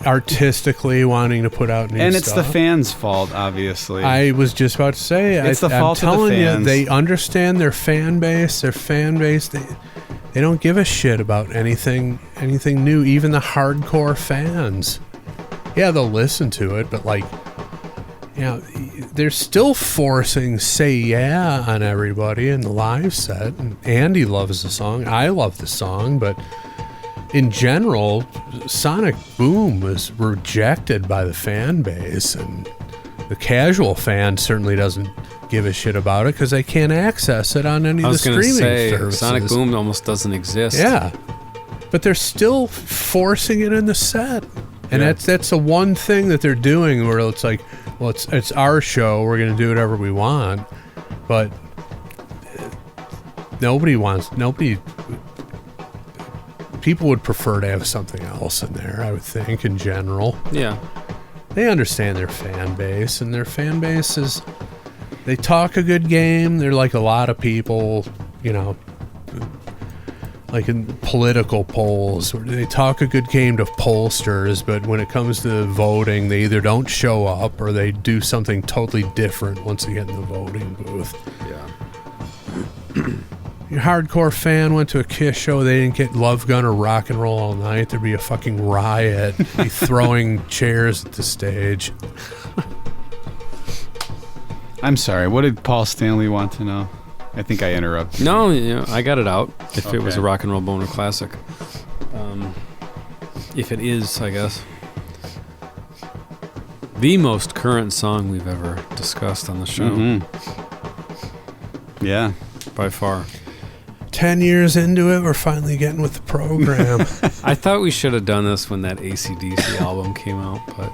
artistically wanting to put out new stuff. And it's the fans' fault, obviously. I was just about to say, It's the fault of the I'm telling you, fans. they understand their fan base. They don't give a shit about anything new. Even the hardcore fans, yeah, they'll listen to it, but they're still forcing "Say Yeah" on everybody in the live set. And Andy loves the song. I love the song, but in general, Sonic Boom was rejected by the fan base, and the casual fan certainly doesn't give a shit about it because they can't access it on any of the streaming services. Sonic Boom almost doesn't exist. Yeah, but they're still forcing it in the set, and that's the one thing that they're doing where it's like, well, it's our show, we're going to do whatever we want, but people would prefer to have something else in there, I would think, in general. Yeah. They understand their fan base, and their fan base is, they talk a good game. They're like a lot of people, like in political polls, where they talk a good game to pollsters, but when it comes to voting, they either don't show up or they do something totally different once they get in the voting booth. Yeah. Your hardcore fan went to a Kiss show, they didn't get Love Gun or Rock and Roll All Night, there'd be a fucking riot. Be throwing chairs at the stage. I'm sorry. What did Paul Stanley want to know? I think I interrupted. No, I got it out. If it was a Okay. rock and roll boner classic. If it is, I guess. The most current song we've ever discussed on the show. Yeah. By far. 10 years into it, we're finally getting with the program. I thought we should have done this when that AC/DC album came out, but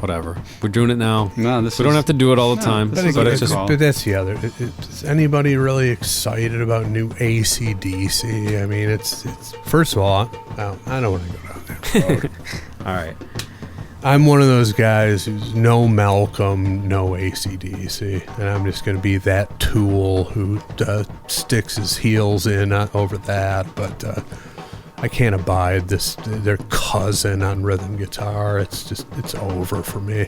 whatever. We're doing it now. No, we don't have to do it all the time. this is But a it's good just call. But that's the other. Is anybody really excited about new AC/DC? I mean, it's first of all, I don't want to go down that road. all right. I'm one of those guys who's no Malcolm, no AC/DC, and I'm just going to be that tool who sticks his heels in over that. But I can't abide their cousin on rhythm guitar. It's over for me.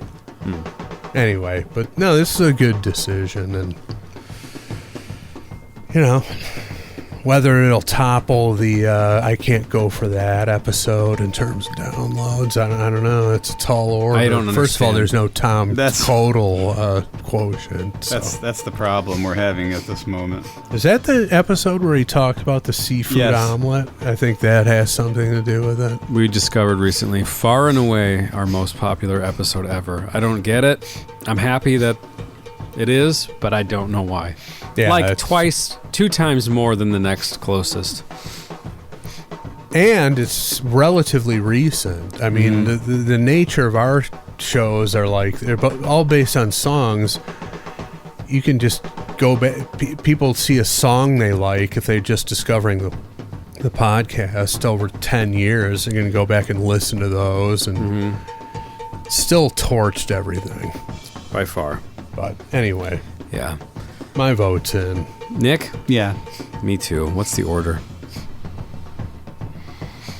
Anyway, but no, this is a good decision, and whether it'll topple the I can't go for that episode in terms of downloads, I don't know. It's a tall order. I don't First of all, understand. there's no Tom That's- Total quotient. So. That's the problem we're having at this moment. Is that the episode where he talked about the seafood Yes. omelet? I think that has something to do with it. We discovered recently, far and away, our most popular episode ever. I don't get it. I'm happy that it is, but I don't know why. Yeah, like it's- 2 times more than the next closest. And it's relatively recent. I mean, the nature of our shows are like they're all based on songs. You can just go back. People see a song they like if they're just discovering the podcast over 10 years. They're going to go back and listen to those and still torched everything. By far. But anyway, Yeah. my vote's in. Nick? Yeah. Me too. What's the order?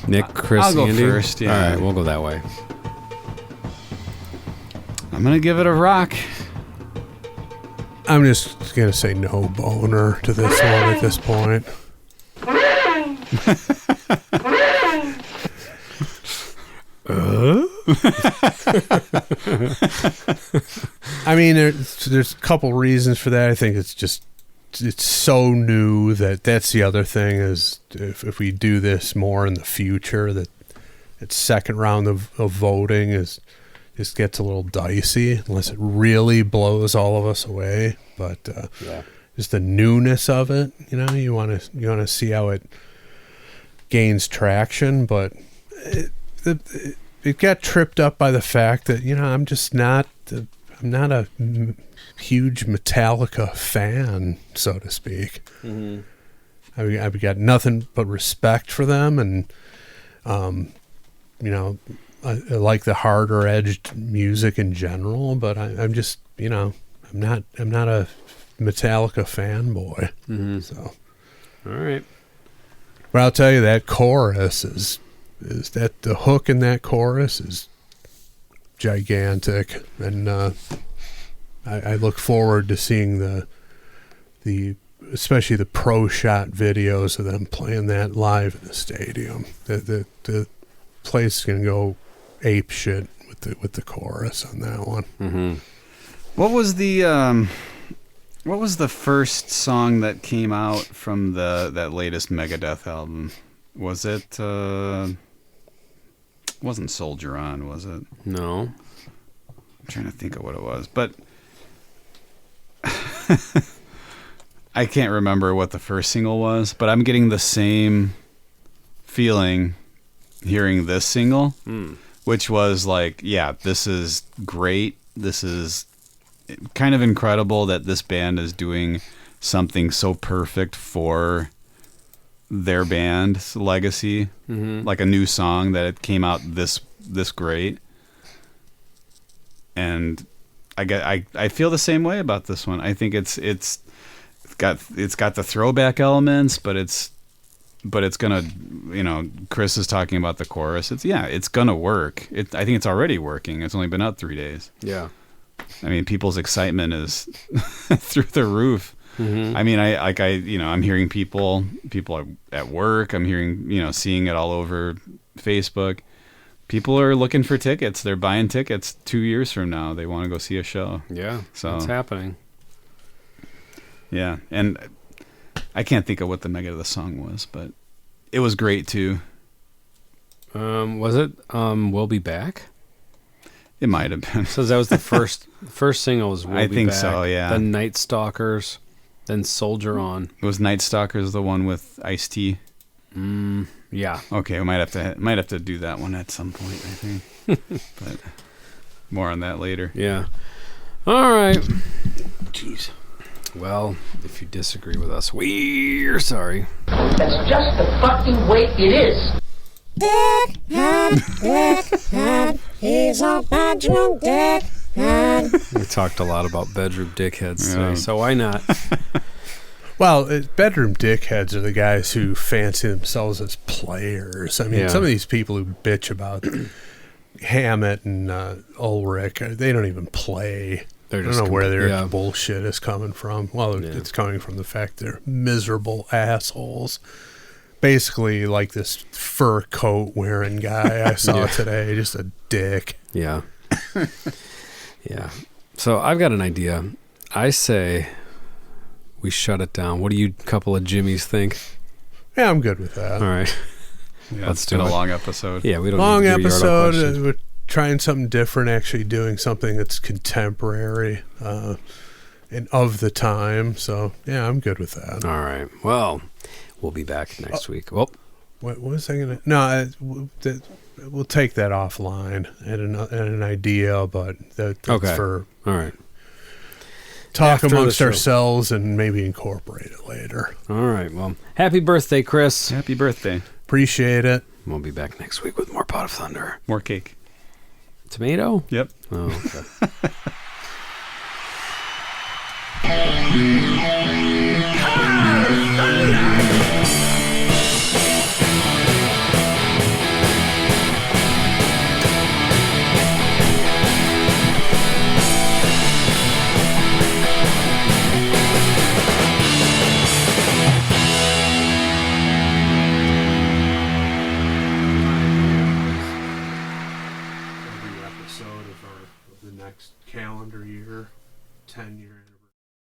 Nick, Chris, I'll go Andy? first, yeah. All right, we'll go that way. I'm going to give it a rock. I'm just going to say no boner to this one at this point. I mean, there's a couple reasons for that. I think it's so new that's the other thing is if we do this more in the future, that its second round of voting just gets a little dicey unless it really blows all of us away. But just the newness of it, you want to see how it gains traction, but it got tripped up by the fact that I'm not a huge Metallica fan, so to speak. I've got nothing but respect for them, and I like the harder edged music in general, but I'm just I'm not a Metallica fanboy. So All right. but I'll tell you that chorus is that the hook in that chorus is gigantic, and I look forward to seeing the especially the pro shot videos of them playing that live in the stadium. The place is gonna go ape shit with the chorus on that one. Mm-hmm. What was the first song that came out from that latest Megadeth album? Was it wasn't Soldier On, was it? No. I'm trying to think of what it was, but I can't remember what the first single was, but I'm getting the same feeling hearing this single, which was like, yeah, this is great. This is kind of incredible that this band is doing something so perfect for their band's legacy, like a new song that it came out this great. And I feel the same way about this one. I think it's got the throwback elements, but it's gonna, Chris is talking about the chorus. It's gonna work. I think it's already working. It's only been out 3 days. Yeah. I mean, people's excitement is through the roof. I mean, I'm hearing people are at work. I'm hearing, seeing it all over Facebook. People are looking for tickets. They're buying tickets 2 years from now. They want to go see a show. Yeah. So It's happening. Yeah, and I can't think of what the Megadeth song was, but it was great too. Was it We'll Be Back? It might have been. So that was the first single was We'll I Be think Back. so, yeah. The Night Stalkers. then Soldier On. Was Night Stalkers the one with Ice-T? Yeah. Okay, we might have to do that one at some point, I think. But more on that later. Yeah. All right. Jeez. Well, if you disagree with us, we're sorry. That's just the fucking way it is. He's a bedroom dickhead. We talked a lot about bedroom dickheads today, so why not? Well, bedroom dickheads are the guys who fancy themselves as players. I mean, some of these people who bitch about Hammett and Ulrich, they don't even play. I don't know where their bullshit is coming from. Well, it's coming from the fact they're miserable assholes. Basically, like this fur coat wearing guy I saw today, just a dick. Yeah. Yeah. So I've got an idea. I say we shut it down. What do you couple of Jimmies think? Yeah, I'm good with that. All right. Yeah, Let's it's do been it. a long episode. Yeah, we don't long need to do your other episode. questions. We're trying something different, actually doing something that's contemporary and of the time. So, yeah, I'm good with that. All right. Well, we'll be back next week. Well, what was I going to... No, we'll take that offline at an idea, but that's for... All right. Talk After amongst the show. ourselves and maybe incorporate it later. All right. Well, happy birthday, Chris. Happy birthday. Appreciate it. We'll be back next week with more Pot of Thunder. More cake. Tomato? Yep. Oh, okay. Every episode of the next calendar year, 10 years.